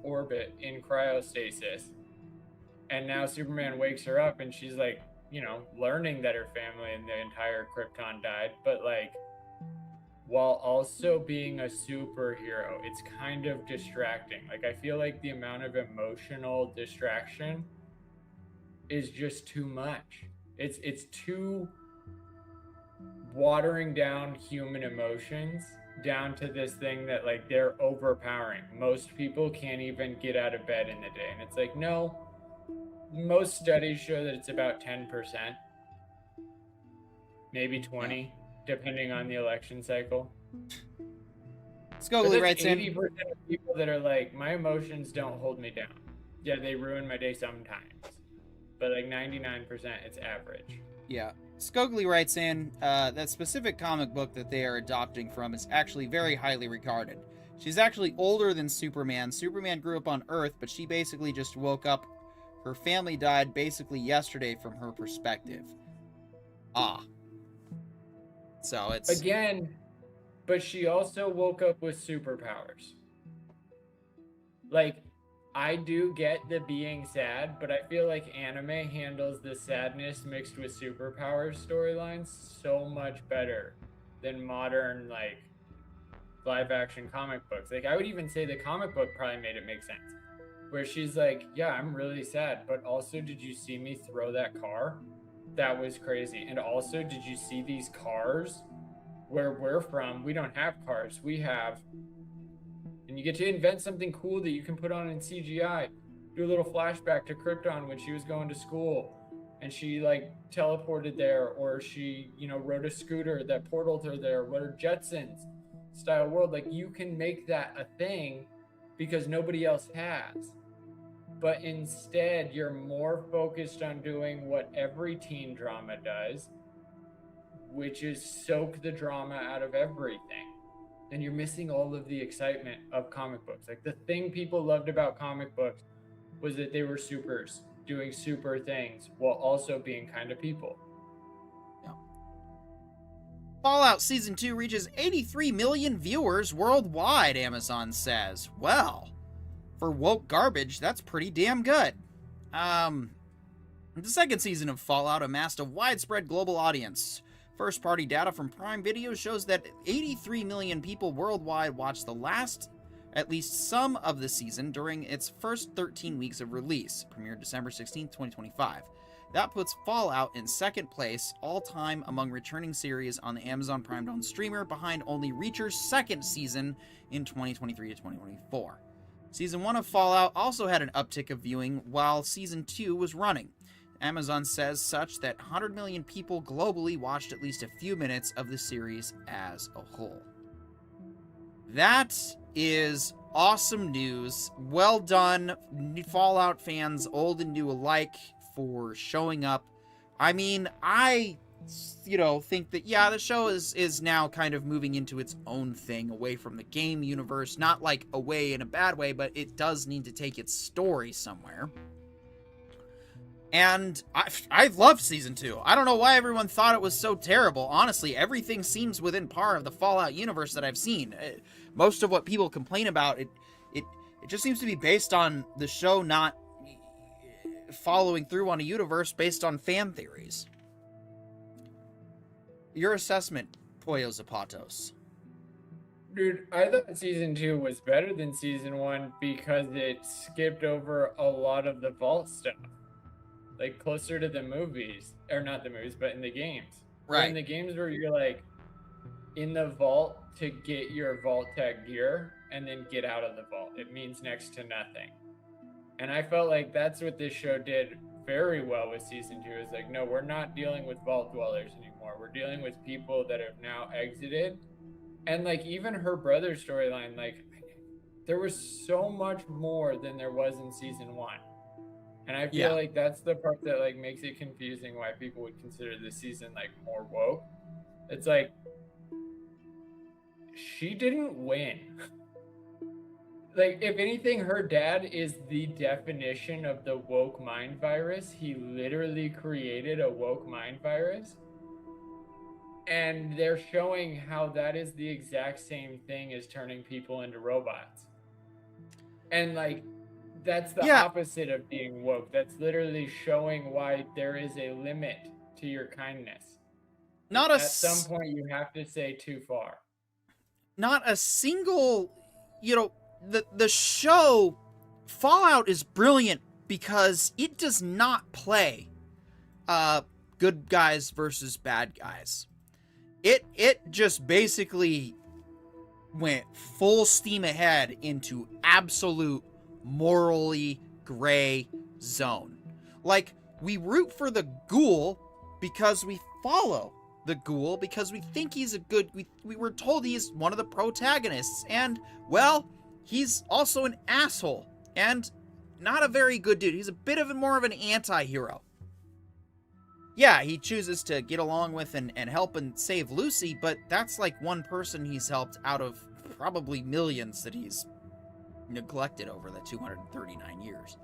orbit in cryostasis. And now Superman wakes her up and she's, like, you know, learning that her family and the entire Krypton died. But, like, while also being a superhero, it's kind of distracting. Like, I feel like the amount of emotional distraction is just too much. It's too watering down human emotions down to this thing that, like, they're overpowering. Most people can't even get out of bed in the day. And it's like, no, most studies show that it's about 10%, maybe 20%. Depending on the election cycle. Skogly writes in, 80% of people that are like, my emotions don't hold me down. Yeah, they ruin my day sometimes. But like 99%, it's average. yeah. Skogly writes in, that specific comic book that they are adopting from is actually very highly regarded. She's actually older than Superman. Superman grew up on Earth, but she basically just woke up. Her family died basically yesterday from her perspective. So it's... Again, but she also woke up with superpowers. Like, I do get the being sad, but I feel like anime handles the sadness mixed with superpowers storylines so much better than modern, like, live-action comic books. Like, I would even say the comic book probably made it make sense. Where she's like, yeah, I'm really sad, but also, did you see me throw that car? That was crazy. And also, did you see these cars? Where we're from, we don't have cars. We have... And you get to invent something cool that you can put on in CGI. Do a little flashback to Krypton when she was going to school. And she, like, teleported there. Or she, you know, rode a scooter that portaled her there. What are Jetsons style world? Like, you can make that a thing because nobody else has. But instead, you're more focused on doing what every teen drama does, which is soak the drama out of everything. And you're missing all of the excitement of comic books. Like, the thing people loved about comic books was that they were supers, doing super things, while also being kind of people. Yeah. Fallout Season 2 reaches 83 million viewers worldwide, Amazon says. Well, for woke garbage, that's pretty damn good. The second season of Fallout amassed a widespread global audience. First-party data from Prime Video shows that 83 million people worldwide watched at least some of the season during its first 13 weeks of release, premiered December 16, 2025. That puts Fallout in second place all-time among returning series on the Amazon Prime-owned streamer, behind only Reacher's second season in 2023 to 2024. Season 1 of Fallout also had an uptick of viewing while Season 2 was running. Amazon says such that 100 million people globally watched at least a few minutes of the series as a whole. That is awesome news. Well done, Fallout fans, old and new alike, for showing up. I mean, I think that, yeah, the show is now kind of moving into its own thing, away from the game universe. Not like away in a bad way, but it does need to take its story somewhere. And I've loved Season 2. I don't know why everyone thought it was so terrible. Honestly, everything seems within par of the Fallout universe that I've seen. Most of what people complain about, it just seems to be based on the show not following through on a universe based on fan theories. Your assessment, Pollo Zapatos. Dude, I thought Season 2 was better than Season 1 because it skipped over a lot of the vault stuff. Like, closer to the movies, or not the movies, but in the games. Right. In the games where you're, like, in the vault to get your vault tag gear and then get out of the vault. It means next to nothing. And I felt like that's what this show did very well with Season 2. It's like, no, we're not dealing with vault dwellers anymore. We're dealing with people that have now exited. And, like, even her brother's storyline, like, there was so much more than there was in Season 1. And I feel like that's the part that, like, makes it confusing why people would consider this season, like, more woke. It's like, she didn't win. Like, if anything, her dad is the definition of the woke mind virus. He literally created a woke mind virus. And they're showing how that is the exact same thing as turning people into robots. And, like, that's the opposite of being woke. That's literally showing why there is a limit to your kindness. At some point, you have to say too far. Not a single, the show Fallout is brilliant because it does not play good guys versus bad guys. It just basically went full steam ahead into absolute morally gray zone. Like, we root for the ghoul because we follow the ghoul because we think he's a good... We were told he's one of the protagonists. And, well, he's also an asshole. And not a very good dude. He's a bit of more of an anti-hero. Yeah, he chooses to get along with and help and save Lucy, but that's like one person he's helped out of probably millions that he's neglected over the 239 years.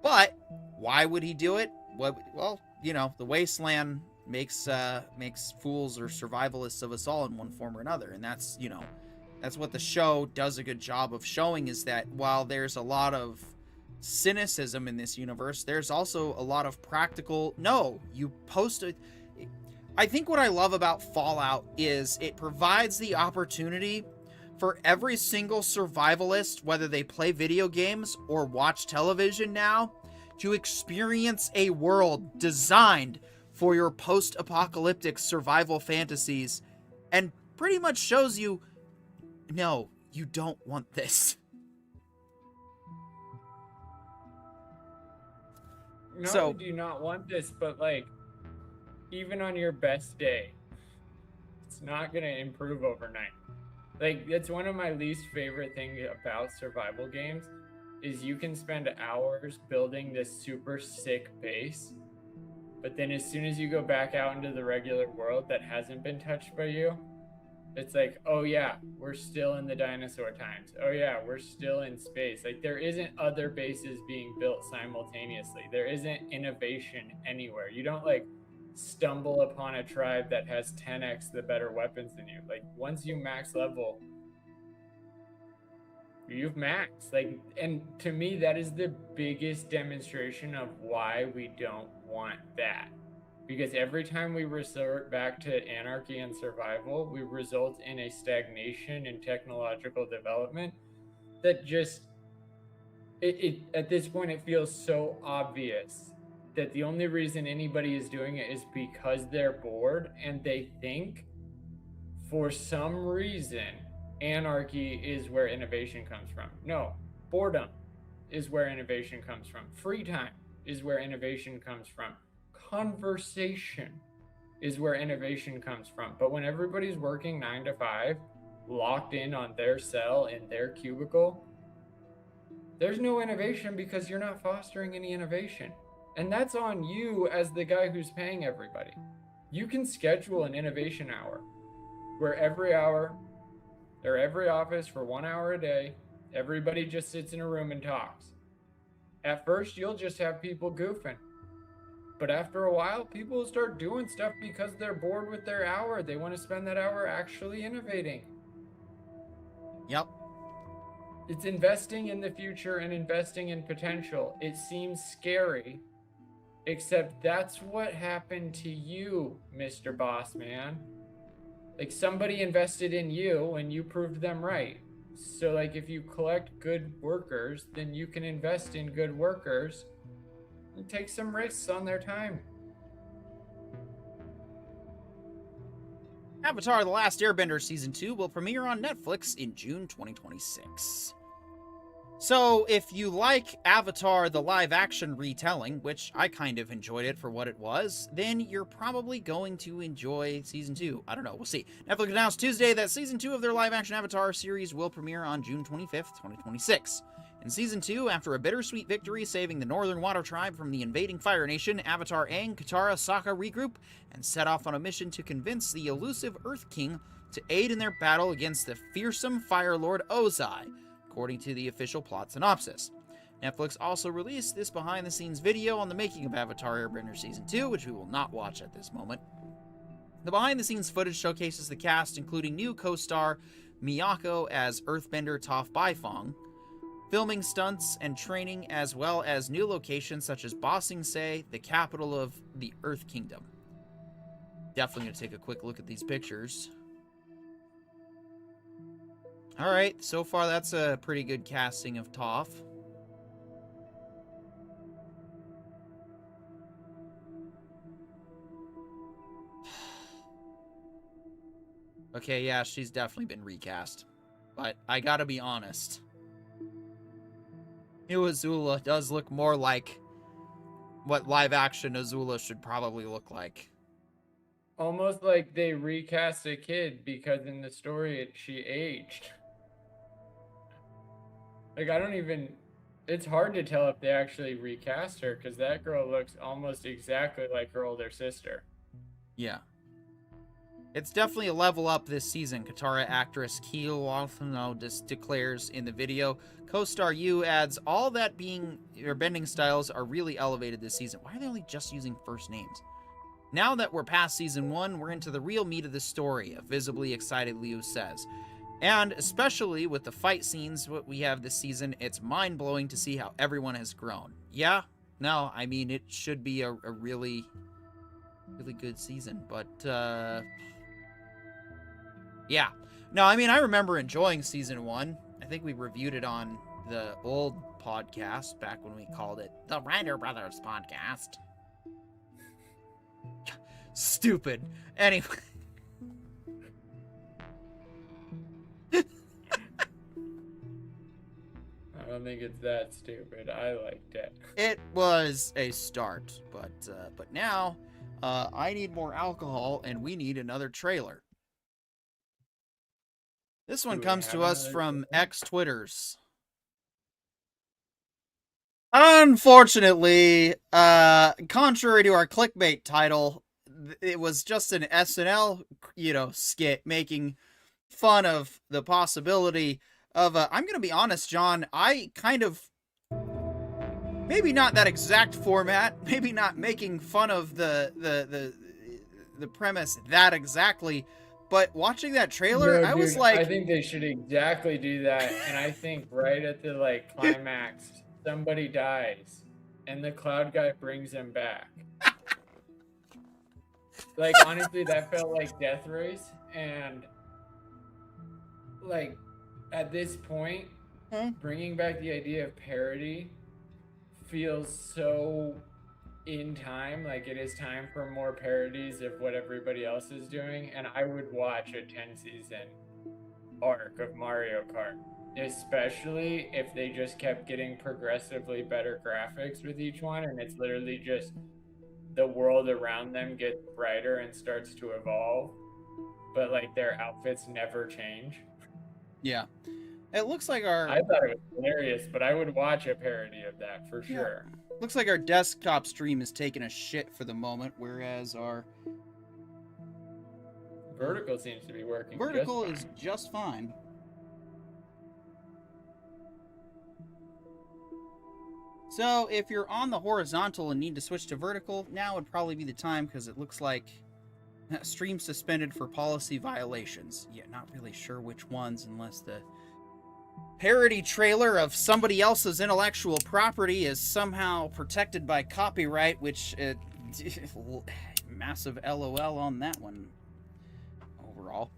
But why would he do it? Well, you know, the wasteland makes fools or survivalists of us all in one form or another, and that's, you know, that's what the show does a good job of showing, is that while there's a lot of cynicism in this universe, there's also a lot of practical... No, you post it. I think what I love about Fallout is it provides the opportunity for every single survivalist, whether they play video games or watch television now, to experience a world designed for your post-apocalyptic survival fantasies, and pretty much shows you, no, you don't want this. Not only do you not want this, but like, even on your best day, it's not going to improve overnight. Like, that's one of my least favorite things about survival games, is you can spend hours building this super sick base, but then as soon as you go back out into the regular world that hasn't been touched by you, it's like, oh yeah, we're still in the dinosaur times. Oh yeah, we're still in space. Like, there isn't other bases being built simultaneously. There isn't innovation anywhere. You don't like stumble upon a tribe that has 10x the better weapons than you. Like, once you max level, you've maxed. Like, and to me, that is the biggest demonstration of why we don't want that. Because every time we resort back to anarchy and survival, we result in a stagnation in technological development that just, it at this point, it feels so obvious that the only reason anybody is doing it is because they're bored, and they think for some reason anarchy is where innovation comes from. No, boredom is where innovation comes from. Free time is where innovation comes from. Conversation is where innovation comes from. But when everybody's working 9 to 5, locked in on their cell in their cubicle, there's no innovation because you're not fostering any innovation. And that's on you as the guy who's paying everybody. You can schedule an innovation hour where every hour or every office for 1 hour a day, everybody just sits in a room and talks. At first, you'll just have people goofing. But after a while, people will start doing stuff because they're bored with their hour. They want to spend that hour actually innovating. Yep. It's investing in the future and investing in potential. It seems scary, except that's what happened to you, Mr. Boss Man. Like, somebody invested in you and you proved them right. So, like, if you collect good workers, then you can invest in good workers and take some risks on their time. Avatar: The Last Airbender Season 2 will premiere on Netflix in June 2026. So, if you like Avatar the live-action retelling, which I kind of enjoyed it for what it was, then you're probably going to enjoy Season 2. I don't know, we'll see. Netflix announced Tuesday that Season 2 of their live-action Avatar series will premiere on June 25th, 2026. In Season 2, after a bittersweet victory saving the Northern Water Tribe from the invading Fire Nation, Avatar Aang, Katara, Sokka regroup and set off on a mission to convince the elusive Earth King to aid in their battle against the fearsome Fire Lord Ozai, according to the official plot synopsis. Netflix also released this behind-the-scenes video on the making of Avatar Airbender Season 2, which we will not watch at this moment. The behind-the-scenes footage showcases the cast, including new co-star Miyako as Earthbender Toph Baifong, filming stunts and training, as well as new locations such as Ba Sing Se, the capital of the Earth Kingdom. Definitely going to take a quick look at these pictures. Alright, so far that's a pretty good casting of Toph. Okay, yeah, she's definitely been recast. But I gotta be honest. New Azula does look more like what live-action Azula should probably look like. almost like they recast a kid because in the story she aged. Like, I don't even... It's hard to tell if they actually recast her because that girl looks almost exactly like her older sister. Yeah. It's definitely a level up this season, Katara actress Keel Walthano declares in the video. Co-star Yu adds, all that bending styles are really elevated this season. Why are they only just using first names? Now that we're past season 1, we're into the real meat of the story, a visibly excited Liu says. And especially with the fight scenes what we have this season, it's mind-blowing to see how everyone has grown. Yeah, no, I mean, it should be a really, really good season, but, yeah. No, I mean, I remember enjoying season 1. I think we reviewed it on the old podcast back when we called it the Ryder Brothers Podcast. Stupid. Anyway. I don't think it's that stupid. I liked it. It was a start, but now I need more alcohol and we need another trailer. This one comes to us from X-Twitters. Unfortunately, contrary to our clickbait title, it was just an SNL, skit making fun of the possibility of, I'm going to be honest, John, I kind of, maybe not that exact format, maybe not making fun of the premise that exactly, but watching that trailer, No, I was dude, like... I think they should exactly do that, and I think right at the, climax, somebody dies, and the cloud guy brings him back. Honestly, that felt like Death Race, and, at this point, bringing back the idea of parody feels so in time, it is time for more parodies of what everybody else is doing, and I would watch a 10-season arc of Mario Kart, especially if they just kept getting progressively better graphics with each one, and it's literally just the world around them gets brighter and starts to evolve, but their outfits never change. Yeah. It looks like our... I thought it was hilarious, but I would watch a parody of that for sure. Looks like our desktop stream is taking a shit for the moment, whereas our... Vertical seems to be working Vertical is just fine. So, if you're on the horizontal and need to switch to vertical, now would probably be the time, because it looks like stream suspended for policy violations. Yeah, not really sure which ones, unless the parody trailer of somebody else's intellectual property is somehow protected by copyright, which massive LOL on that one overall.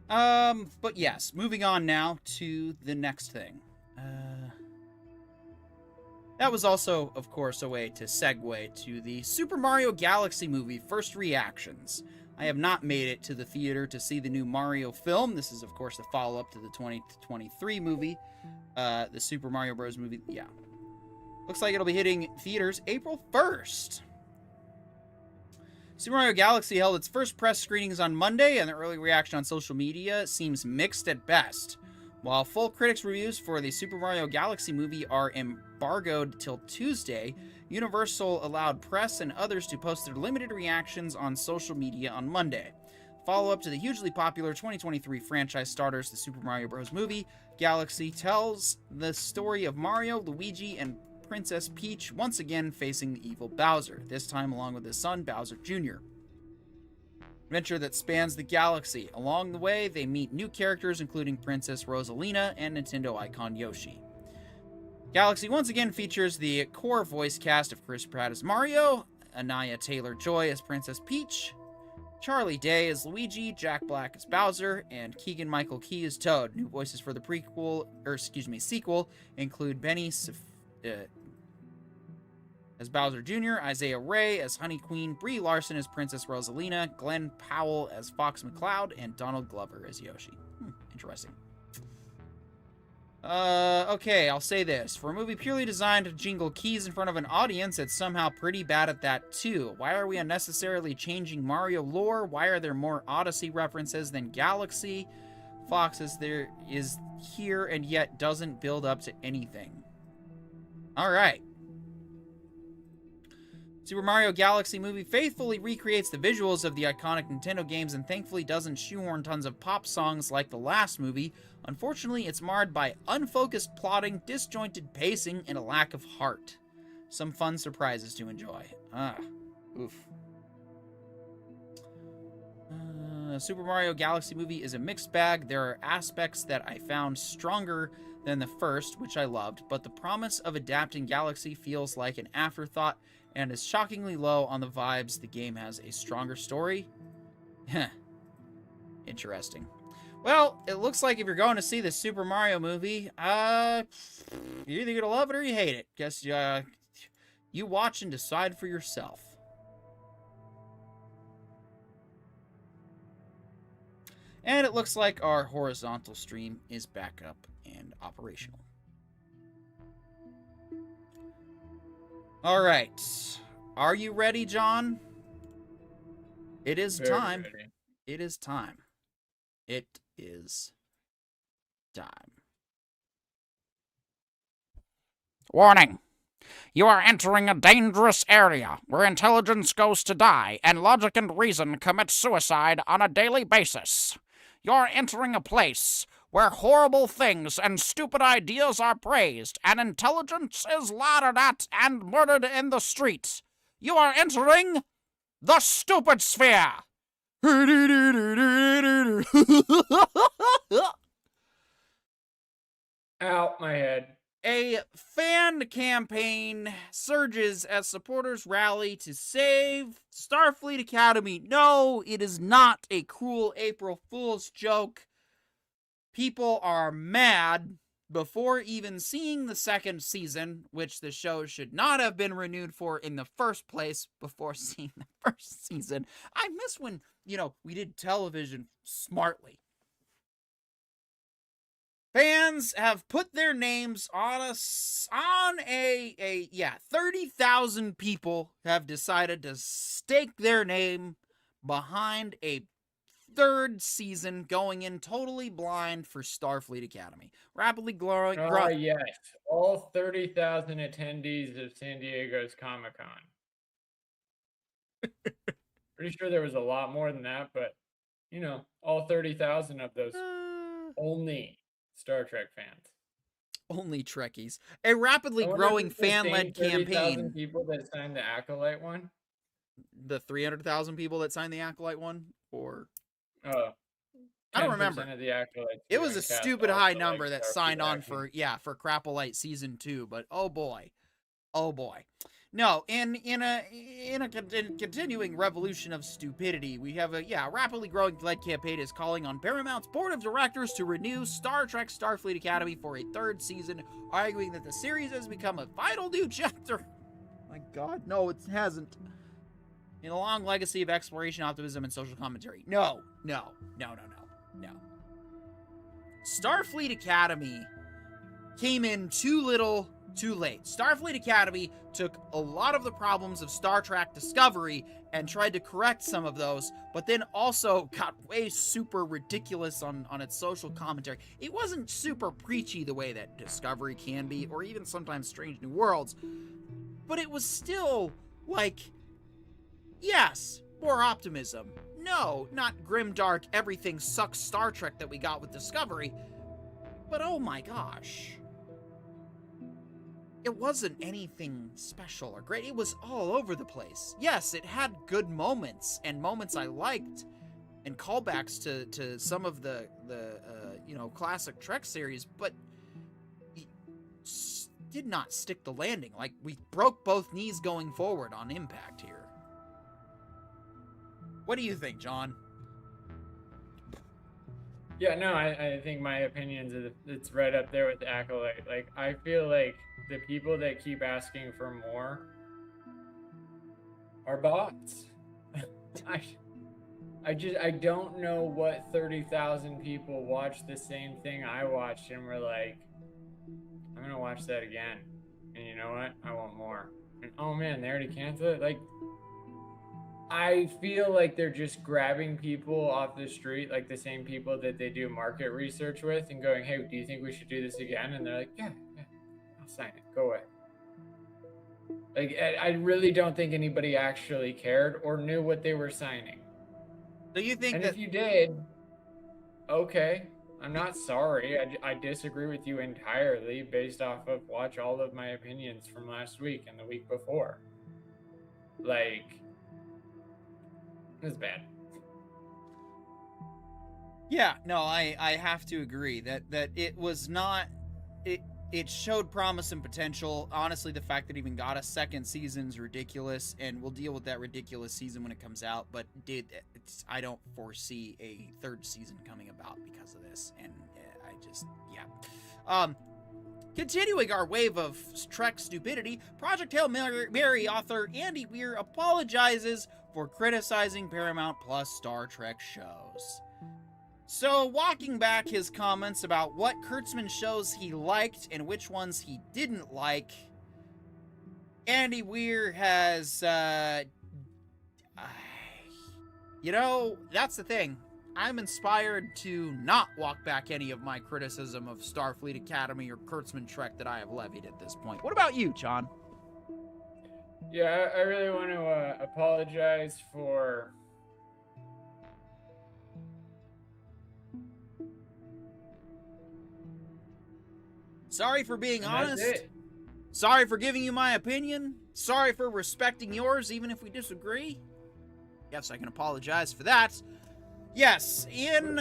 But yes, moving on now to the next thing. That was also, of course, a way to segue to the Super Mario Galaxy movie first reactions. I have not made it to the theater to see the new Mario film. This is, of course, the follow-up to the 2023 movie. The Super Mario Bros. Movie, yeah. Looks like it'll be hitting theaters April 1st. Super Mario Galaxy held its first press screenings on Monday, and the early reaction on social media seems mixed at best. While full critics' reviews for the Super Mario Galaxy movie are embargoed till Tuesday, Universal allowed press and others to post their limited reactions on social media on Monday. Follow-up to the hugely popular 2023 franchise starters, the Super Mario Bros. Movie, Galaxy tells the story of Mario, Luigi, and Princess Peach once again facing the evil Bowser, this time along with his son, Bowser Jr. Adventure that spans the galaxy. Along the way, they meet new characters including Princess Rosalina and Nintendo icon Yoshi. Galaxy once again features the core voice cast of Chris Pratt as Mario, Anaya Taylor-Joy as Princess Peach, Charlie Day as Luigi, Jack Black as Bowser, and Keegan-Michael Key as Toad. New voices for the sequel include Benny as Bowser Jr., Isaiah Ray as Honey Queen, Brie Larson as Princess Rosalina, Glenn Powell as Fox McCloud, and Donald Glover as Yoshi. Interesting. Okay, I'll say this. For a movie purely designed to jingle keys in front of an audience, it's somehow pretty bad at that too. Why are we unnecessarily changing Mario lore? Why are there more Odyssey references than Galaxy? Fox is there is here and yet doesn't build up to anything. Alright. Super Mario Galaxy movie faithfully recreates the visuals of the iconic Nintendo games and thankfully doesn't shoehorn tons of pop songs like the last movie. Unfortunately, it's marred by unfocused plotting, disjointed pacing, and a lack of heart. Some fun surprises to enjoy. Oof. Super Mario Galaxy movie is a mixed bag. There are aspects that I found stronger than the first, which I loved, but the promise of adapting Galaxy feels like an afterthought and is shockingly low on the vibes. The game has a stronger story. Interesting. Well, it looks like if you're going to see the Super Mario movie, you're either gonna love it or you hate it. Guess you watch and decide for yourself. And it looks like our horizontal stream is back up and operational. All right. Are you ready, John? It is time. Ready. It is time. It is time. Warning. You are entering a dangerous area where intelligence goes to die and logic and reason commit suicide on a daily basis. You're entering a place where horrible things and stupid ideas are praised and intelligence is laughed at and murdered in the streets. You are entering the stupid sphere. Out my head. A fan campaign surges as supporters rally to save Starfleet Academy. No, it is not a cruel April Fool's joke. People are mad before even seeing the second season, which the show should not have been renewed for in the first place before seeing the first season. I miss when, we did television smartly. Fans have put their names on 30,000 people have decided to stake their name behind a third season going in totally blind for Starfleet Academy. Rapidly growing. Yes. All 30,000 attendees of San Diego's Comic-Con. Pretty sure there was a lot more than that, but, all 30,000 of those only Star Trek fans. Only Trekkies. A rapidly growing fan-led campaign. People that signed the Acolyte one? The 300,000 people that signed the Acolyte one? Or... I don't remember. Of the Acolytes it was a stupid high number that signed on for Crapolite season 2, but oh boy. No, in a continuing revolution of stupidity, we have a rapidly growing lead campaign is calling on Paramount's board of directors to renew Star Trek Starfleet Academy for a third season, arguing that the series has become a vital new chapter. My God, no, it hasn't. In a long legacy of exploration, optimism, and social commentary. No. Starfleet Academy came in too little, too late. Starfleet Academy took a lot of the problems of Star Trek Discovery and tried to correct some of those, but then also got way super ridiculous on its social commentary. It wasn't super preachy the way that Discovery can be, or even sometimes Strange New Worlds, but it was still like, yes, more optimism. No, not grimdark, everything sucks Star Trek that we got with Discovery, but oh my gosh. It wasn't anything special or great. It was all over the place. Yes, it had good moments and moments I liked and callbacks to some of the classic Trek series, but it did not stick the landing. Like, we broke both knees going forward on Impact here. What do you think, John? Yeah, no, I think my opinions it's right up there with Acolyte. Like, I feel like the people that keep asking for more are bots. I don't know what 30,000 people watched the same thing I watched and were like, I'm gonna watch that again. And you know what? I want more. And oh man, they already canceled it? Like, I feel like they're just grabbing people off the street, like the same people that they do market research with, and going, hey, do you think we should do this again? And they're like, yeah, I'll sign it. Go away. Like, I really don't think anybody actually cared or knew what they were signing. Do you think and that... if you did, okay, I'm not sorry. I disagree with you entirely based off of watch all of my opinions from last week and the week before. Like, it's bad. Yeah, no, I have to agree that it was not... It showed promise and potential. Honestly, the fact that it even got a second season is ridiculous, and we'll deal with that ridiculous season when it comes out, but I don't foresee a third season coming about because of this, and I just, yeah. Continuing our wave of Trek stupidity, Project Hail Mary author Andy Weir apologizes for criticizing Paramount Plus Star Trek shows. So, walking back his comments about what Kurtzman shows he liked and which ones he didn't like, Andy Weir has, you know, that's the thing. I'm inspired to not walk back any of my criticism of Starfleet Academy or Kurtzman Trek that I have levied at this point. What about you, John? Yeah, I really want to apologize for... Sorry for being honest. That's it. Sorry for giving you my opinion. Sorry for respecting yours, even if we disagree. Yes, I can apologize for that. Yes, in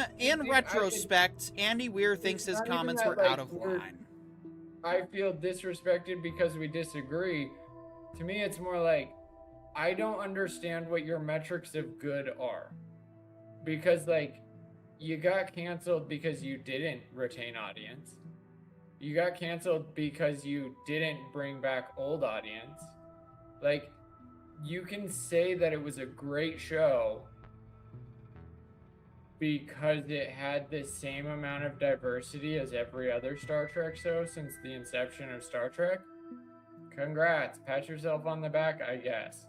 retrospect, Andy Weir thinks his comments were out of line. I feel disrespected because we disagree. To me, it's more like, I don't understand what your metrics of good are. Because, like, you got canceled because you didn't retain audience. You got canceled because you didn't bring back old audience. Like, you can say that it was a great show because it had the same amount of diversity as every other Star Trek show since the inception of Star Trek. Congrats. Pat yourself on the back, I guess.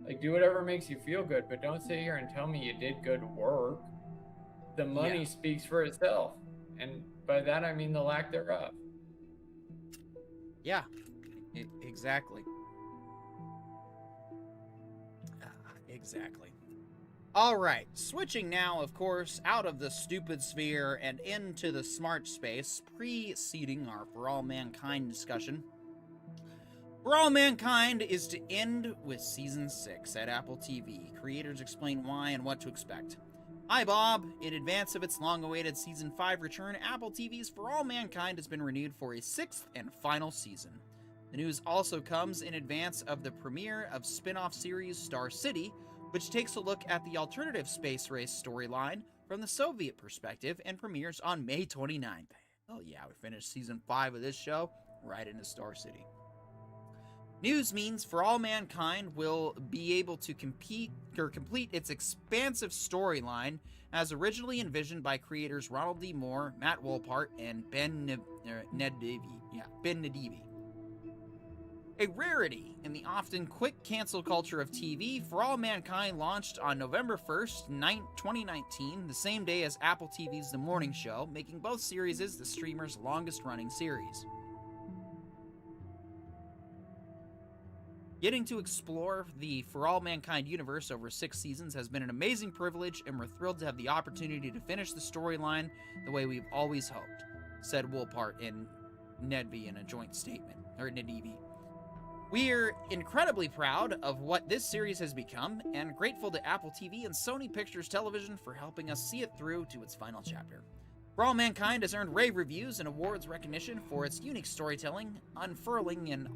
Like, do whatever makes you feel good, but don't sit here and tell me you did good work. The money speaks for itself. And by that, I mean the lack thereof. Yeah, exactly. Exactly. All right, switching now, of course, out of the stupid sphere and into the smart space, preceding our For All Mankind discussion. For All Mankind is to end with Season 6 at Apple TV. Creators explain why and what to expect. Hi, Bob. In advance of its long-awaited Season 5 return, Apple TV's For All Mankind has been renewed for a 6th and final season. The news also comes in advance of the premiere of spin-off series Star City, which takes a look at the alternative space race storyline from the Soviet perspective and premieres on May 29th. Oh yeah, we finished Season 5 of this show right into Star City. News means For All Mankind will be able to complete its expansive storyline as originally envisioned by creators Ronald D. Moore, Matt Wolpart, and Ben Nadivi. A rarity in the often quick cancel culture of TV, For All Mankind launched on November 1st, 2019, the same day as Apple TV's The Morning Show, making both series the streamer's longest-running series. Getting to explore the For All Mankind universe over 6 seasons has been an amazing privilege, and we're thrilled to have the opportunity to finish the storyline the way we've always hoped, said Wolpart and Nedvy in a joint statement, or Nadivi. We're incredibly proud of what this series has become, and grateful to Apple TV and Sony Pictures Television for helping us see it through to its final chapter. For All Mankind has earned rave reviews and awards recognition for its unique storytelling, unfurling an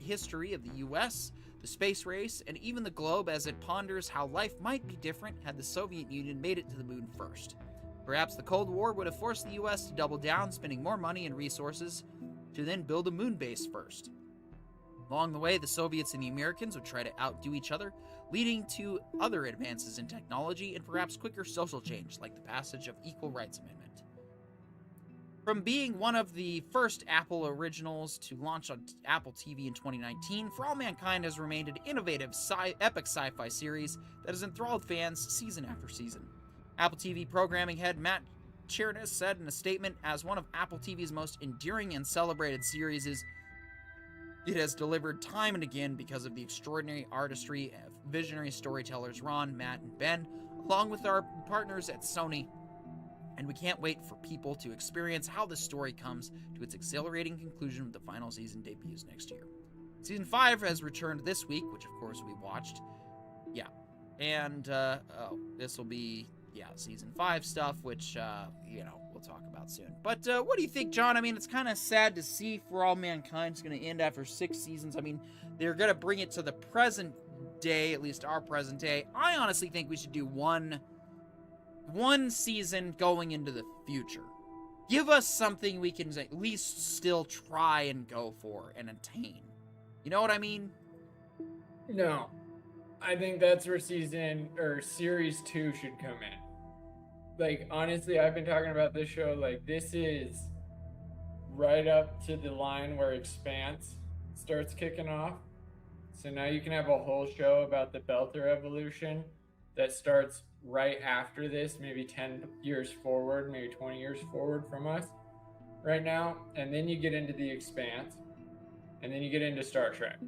history of the U.S., the space race, and even the globe as it ponders how life might be different had the Soviet Union made it to the moon first. Perhaps the Cold War would have forced the U.S. to double down, spending more money and resources to then build a moon base first. Along the way, the Soviets and the Americans would try to outdo each other, leading to other advances in technology and perhaps quicker social change, like the passage of Equal Rights Amendment. From being one of the first Apple originals to launch on Apple TV in 2019, For All Mankind has remained an innovative, epic sci-fi series that has enthralled fans season after season. Apple TV programming head Matt Chernis said in a statement, as one of Apple TV's most enduring and celebrated series, it has delivered time and again because of the extraordinary artistry of visionary storytellers Ron, Matt, and Ben, along with our partners at Sony. And we can't wait for people to experience how this story comes to its exhilarating conclusion with the final season debuts next year. Season 5 has returned this week, which of course we watched. Yeah. And this will be, season 5 stuff, which, we'll talk about soon. But what do you think, John? I mean, it's kind of sad to see For All Mankind's going to end after 6 seasons. I mean, they're going to bring it to the present day, at least our present day. I honestly think we should do one season going into the future. Give us something we can at least still try and go for and attain. You know what I mean? No. I think that's where series 2 should come in. Like, honestly, I've been talking about this show, like, this is right up to the line where Expanse starts kicking off. So now you can have a whole show about the Belter evolution that starts right after this, maybe 10 years forward, maybe 20 years forward from us right now. And then you get into the Expanse, and then you get into Star Trek.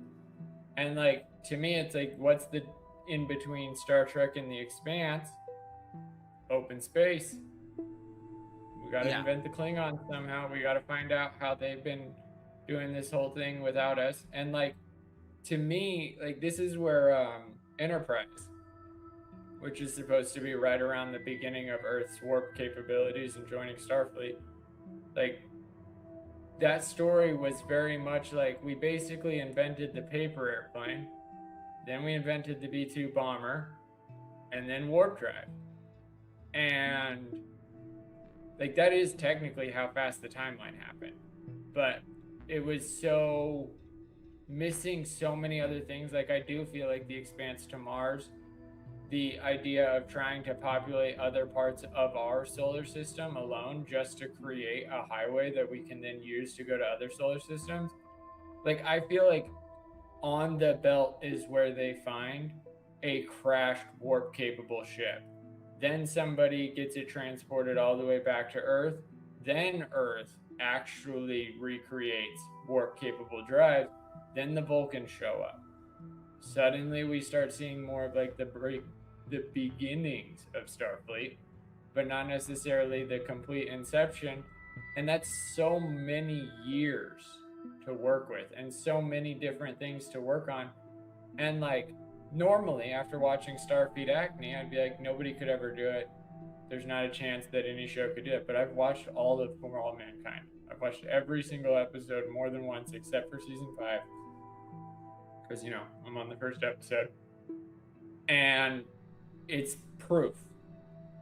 And, like, to me, it's like, what's the in between Star Trek and the Expanse? Open space. We got to invent the Klingons somehow. We got to find out how they've been doing this whole thing without us. And, like, to me, like, this is where Enterprise, which is supposed to be right around the beginning of Earth's warp capabilities and joining Starfleet, like, that story was very much like, we basically invented the paper airplane, then we invented the B-2 bomber, and then warp drive. And, like, that is technically how fast the timeline happened. But it was so missing so many other things. Like, I do feel like the Expanse to Mars, the idea of trying to populate other parts of our solar system alone just to create a highway that we can then use to go to other solar systems. Like, I feel like on the belt is where they find a crashed warp capable ship. Then somebody gets it transported all the way back to Earth. Then Earth actually recreates warp capable drives. Then the Vulcans show up. Suddenly we start seeing more of like the beginnings of Starfleet, but not necessarily the complete inception. And that's so many years to work with and so many different things to work on. And like, normally after watching Starfleet Acme, I'd be like, nobody could ever do it. There's not a chance that any show could do it. But I've watched all of For All Mankind. I've watched every single episode more than once, except for season 5. Because, I'm on the first episode. And it's proof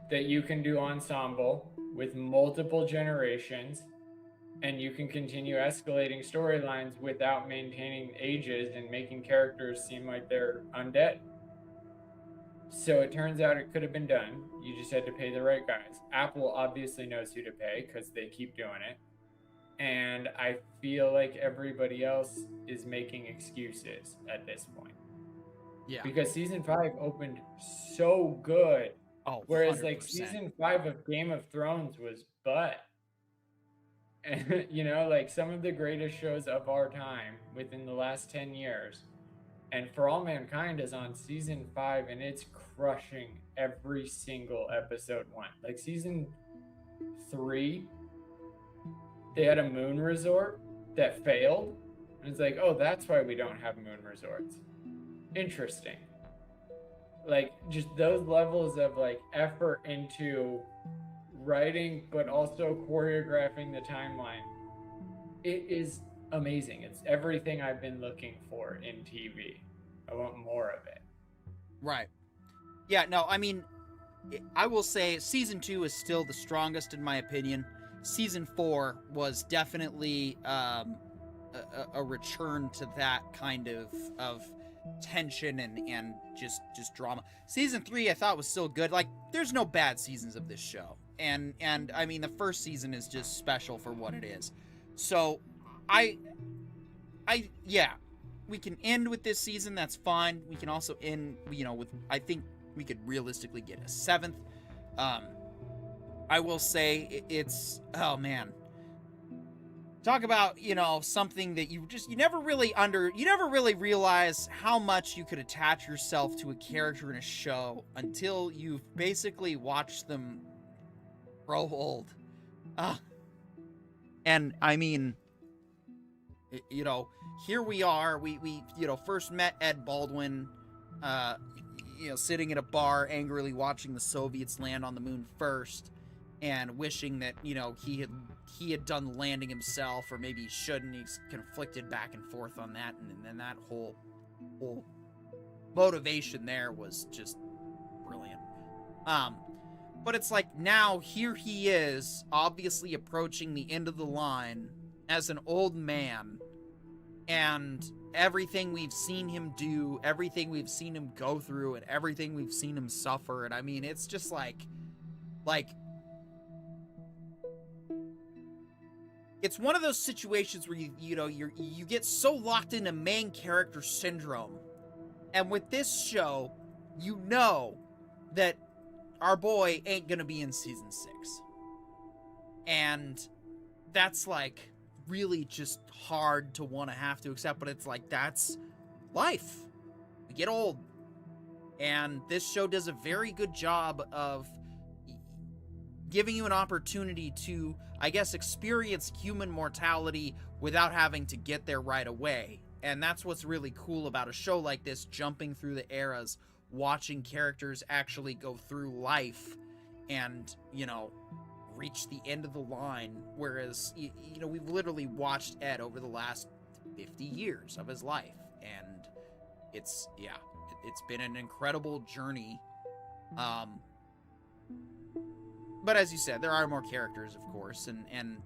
that you can do ensemble with multiple generations, and you can continue escalating storylines without maintaining ages and making characters seem like they're undead. So it turns out it could have been done. You just had to pay the right guys. Apple obviously knows who to pay because they keep doing it. And I feel like everybody else is making excuses at this point. Yeah. Because season 5 opened so good. Oh, whereas 100%. like season 5 of Game of Thrones was butt. And like some of the greatest shows of our time within the last 10 years. And For All Mankind is on season 5 and it's crushing every single episode one. Like season 3, they had a moon resort that failed. And it's like, oh, that's why we don't have moon resorts. Interesting. Like just those levels of like effort into writing, but also choreographing the timeline. It is amazing. It's everything I've been looking for in TV. I want more of it. Right. Yeah, no, I mean, I will say season 2 is still the strongest in my opinion. Season 4 was definitely a return to that kind of tension and just drama. Season 3 I thought was still good. Like, there's no bad seasons of this show. and I mean, the first season is just special for what it is. So yeah, we can end with this season. That's fine. We can also end, with, I think we could realistically get a 7th. I will say it's, oh man, talk about, something that you never really realize how much you could attach yourself to a character in a show until you've basically watched them grow old. And I mean, here we are, we first met Ed Baldwin, sitting at a bar angrily watching the Soviets land on the moon first, and wishing that, he had done the landing himself, or maybe he shouldn't. He's conflicted back and forth on that, and then that whole motivation there was just brilliant. But it's like, now here he is, obviously approaching the end of the line as an old man, and everything we've seen him do, everything we've seen him go through, and everything we've seen him suffer, and I mean, it's just like it's one of those situations where you get so locked into main character syndrome, and with this show, that our boy ain't gonna be in season 6, and that's like really just hard to want to have to accept, but it's like, that's life. We get old, and this show does a very good job of giving you an opportunity to, I guess, experience human mortality without having to get there right away. And that's what's really cool about a show like this, jumping through the eras, watching characters actually go through life and, reach the end of the line. Whereas, we've literally watched Ed over the last 50 years of his life. And it's been an incredible journey. But as you said, there are more characters, of course, and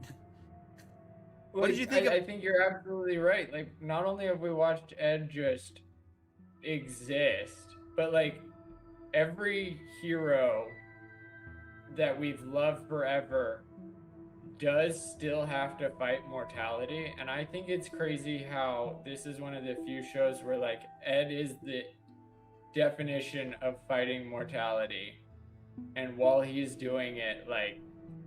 what did you think? I think you're absolutely right. Like, not only have we watched Ed just exist, but like every hero that we've loved forever does still have to fight mortality. And I think it's crazy how this is one of the few shows where like Ed is the definition of fighting mortality. And while he's doing it, like,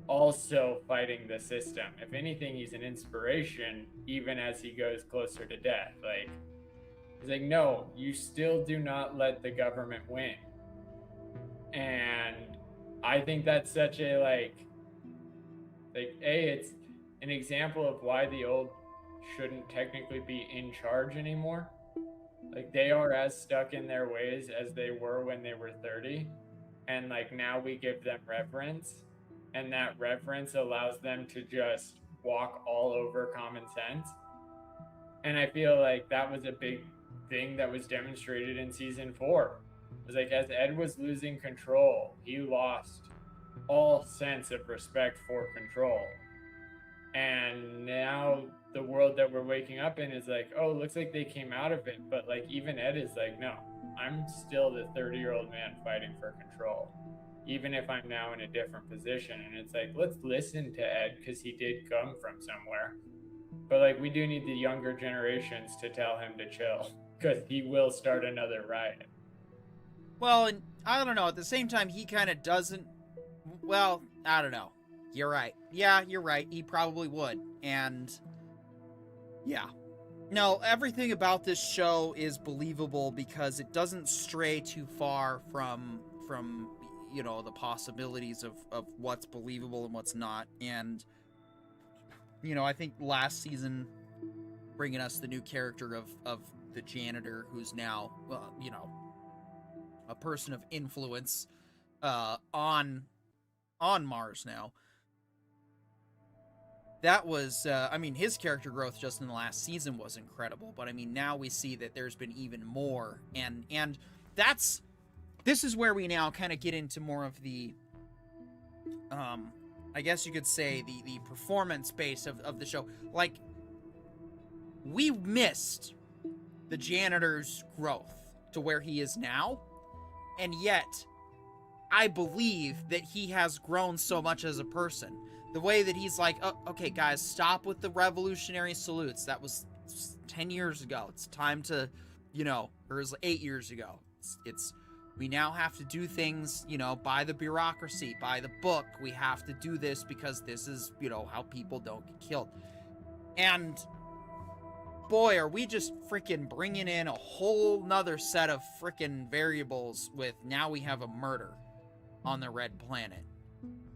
also fighting the system. If anything, he's an inspiration, even as he goes closer to death. Like, he's like, no, you still do not let the government win. And I think that's such a, it's an example of why the old shouldn't technically be in charge anymore. Like, they are as stuck in their ways as they were when they were 30. And like, now we give them reverence, and that reverence allows them to just walk all over common sense. And I feel like that was a big thing that was demonstrated in season 4. It was like, as Ed was losing control, he lost all sense of respect for control. And now the world that we're waking up in is like, oh, looks like they came out of it. But like, even Ed is like, no, I'm still the 30-year-old man fighting for control, even if I'm now in a different position. And it's like, let's listen to Ed, because he did come from somewhere. But like, we do need the younger generations to tell him to chill, because he will start another riot. Well, and I don't know, at the same time, he kind of doesn't, well, I don't know. You're right. Yeah, you're right. He probably would. And yeah. No, everything about this show is believable because it doesn't stray too far from the possibilities of what's believable and what's not. And I think last season, bringing us the new character of the janitor, who's now a person of influence on Mars now. That was, his character growth just in the last season was incredible. But, now we see that there's been even more. And this is where we now kind of get into more of the, I guess you could say, the performance base of the show. Like, we missed the janitor's growth to where he is now. And yet, I believe that he has grown so much as a person. The way that he's like, oh, okay, guys, stop with the revolutionary salutes. That was 10 years ago. It's time to, or it was 8 years ago. We now have to do things, by the bureaucracy, by the book. We have to do this because this is, how people don't get killed. And boy, are we just freaking bringing in a whole nother set of freaking variables with now we have a murder on the Red Planet.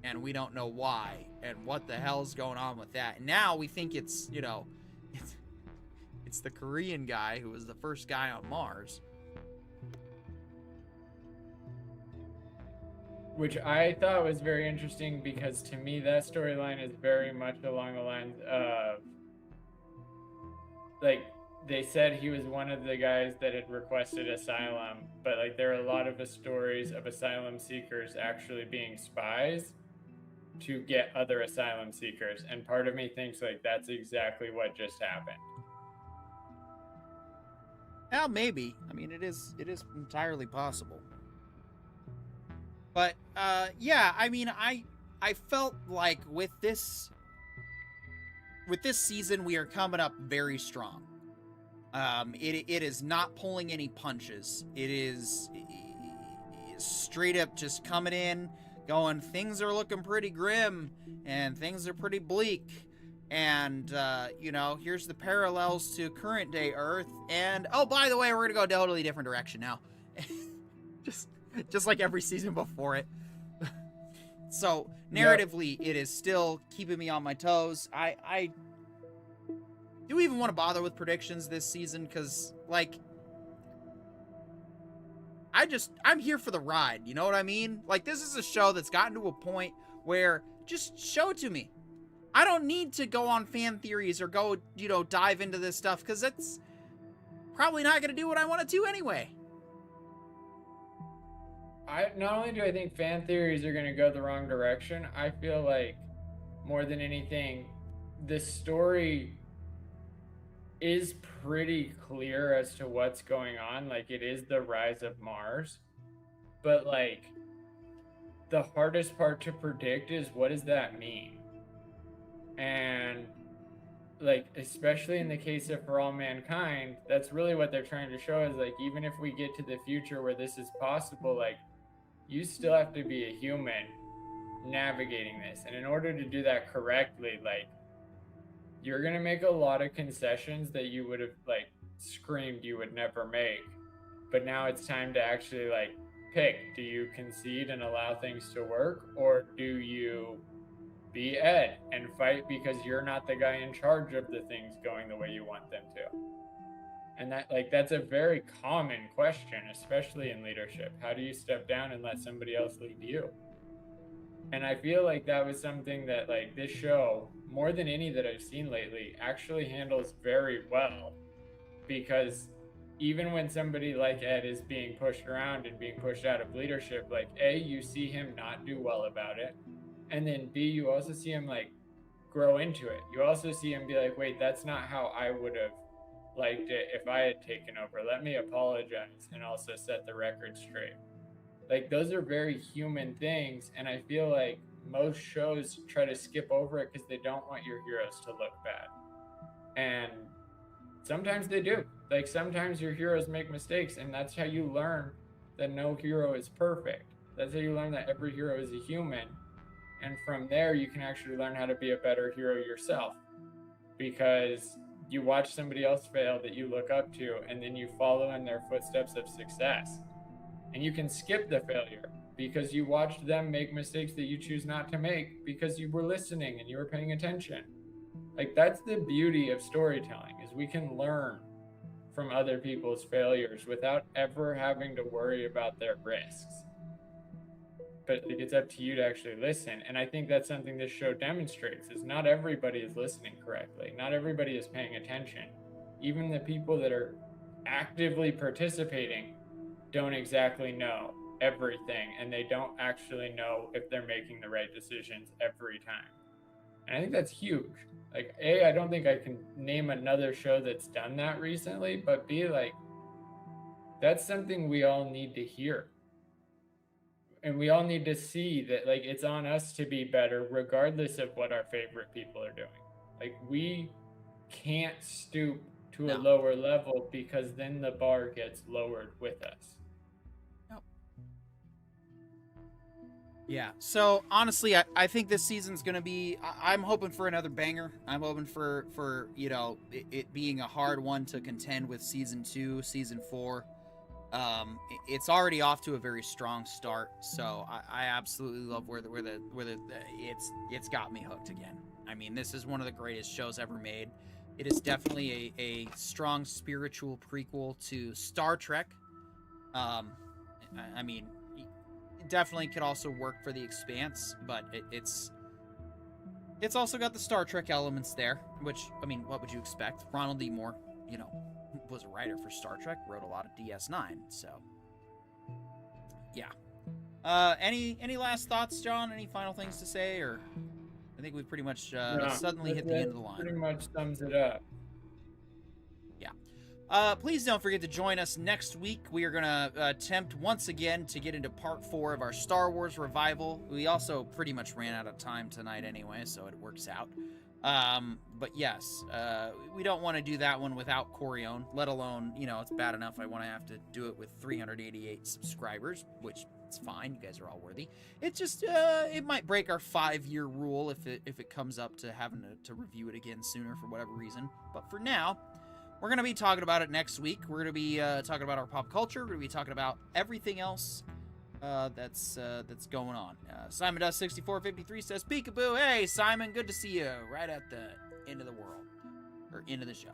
And we don't know why and what the hell's going on with that. And now we think it's, it's the Korean guy who was the first guy on Mars. Which I thought was very interesting because to me that storyline is very much along the lines of, like, they said he was one of the guys that had requested asylum, but like there are a lot of the stories of asylum seekers actually being spies to get other asylum seekers, and part of me thinks like that's exactly what just happened. Well, maybe. I mean, it is entirely possible. But yeah, I mean, I felt like with this season we are coming up very strong. It is not pulling any punches. It is straight up just coming in, going, things are looking pretty grim and things are pretty bleak. And, here's the parallels to current day Earth. And, oh, by the way, we're going to go a totally different direction now. just like every season before it. So, narratively, It is still keeping me on my toes. I do we even want to bother with predictions this season? Because, like, I'm here for the ride. You know what I mean? Like, this is a show that's gotten to a point where just show it to me. I don't need to go on fan theories or go, dive into this stuff because that's probably not going to do what I want to do anyway. Not only do I think fan theories are going to go the wrong direction, I feel like more than anything, the story is pretty clear as to what's going on. Like, it is the rise of Mars, but like the hardest part to predict is what does that mean? And like, especially in the case of For All Mankind, that's really what they're trying to show is like, even if we get to the future where this is possible, like, you still have to be a human navigating this. And in order to do that correctly, like, you're going to make a lot of concessions that you would have like screamed you would never make. But now it's time to actually like pick. Do you concede and allow things to work, or do you be Ed and fight because you're not the guy in charge of the things going the way you want them to? And that's a very common question, especially in leadership. How do you step down and let somebody else lead you? And I feel like that was something that like this show, more than any that I've seen lately, actually handles very well. Because even when somebody like Ed is being pushed around and being pushed out of leadership, like A, you see him not do well about it. And then B, you also see him like grow into it. You also see him be like, wait, that's not how I would have liked it if I had taken over. Let me apologize and also set the record straight. Like, those are very human things, and I feel like most shows try to skip over it because they don't want your heroes to look bad. And sometimes they do. Like, sometimes your heroes make mistakes, and that's how you learn that no hero is perfect. That's how you learn that every hero is a human. And from there, you can actually learn how to be a better hero yourself. Because you watch somebody else fail that you look up to, and then you follow in their footsteps of success. And you can skip the failure because you watched them make mistakes that you choose not to make because you were listening and you were paying attention. Like, that's the beauty of storytelling, is we can learn from other people's failures without ever having to worry about their risks. But it's up to you to actually listen. And I think that's something this show demonstrates, is not everybody is listening correctly. Not everybody is paying attention. Even the people that are actively participating don't exactly know everything, and they don't actually know if they're making the right decisions every time. And I think that's huge. Like, A, I don't think I can name another show that's done that recently, but B, like, that's something we all need to hear. and we all need to see that, like, it's on us to be better regardless of what our favorite people are doing. Like, we can't stoop to a lower level, because then the bar gets lowered with us. Yeah. So honestly, I think this season's gonna be. I'm hoping for another banger. I'm hoping for it being a hard one to contend with season 2, season 4. It's already off to a very strong start. So I absolutely love where it's got me hooked again. I mean, this is one of the greatest shows ever made. It is definitely a strong spiritual prequel to Star Trek. I mean, it definitely could also work for The Expanse, but it's also got the Star Trek elements there, which, I mean, what would you expect? Ronald D. Moore, was a writer for Star Trek, wrote a lot of DS9, so yeah. Any last thoughts, John? Any final things to say, or I think we've pretty much suddenly hit the end of the line. Pretty much sums it up. Please don't forget to join us next week. We are going to attempt once again to get into part 4 of our Star Wars revival. We also pretty much ran out of time tonight anyway, so it works out. But yes, we don't want to do that one without Corione, let alone, it's bad enough I want to have to do it with 388 subscribers, which it's fine. You guys are all worthy. It's just, it might break our 5-year rule if it comes up to having to review it again sooner for whatever reason. But for now, we're going to be talking about it next week. We're going to be talking about our pop culture. We're going to be talking about everything else that's going on. Simon Dust 6453 says, "Peekaboo, hey Simon, good to see you right at the end of the world, or end of the show."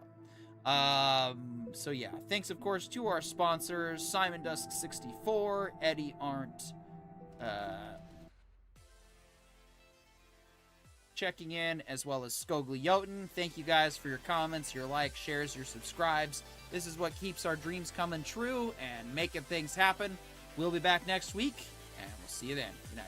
So yeah, thanks of course to our sponsors, Simon Dusk 64, Eddie Arndt, checking in, as well as Skogli Jotun. Thank you guys for your comments, your likes, shares, your subscribes. This is what keeps our dreams coming true and making things happen. We'll be back next week, and we'll see you then. Good night.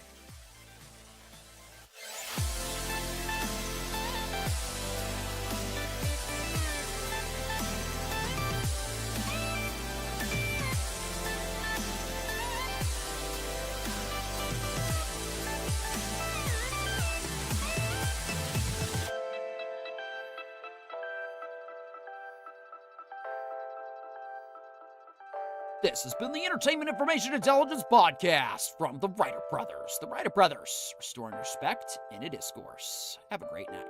This has been the Entertainment Information Intelligence Podcast from the Writer Brothers. The Writer Brothers, restoring respect in a discourse. Have a great night.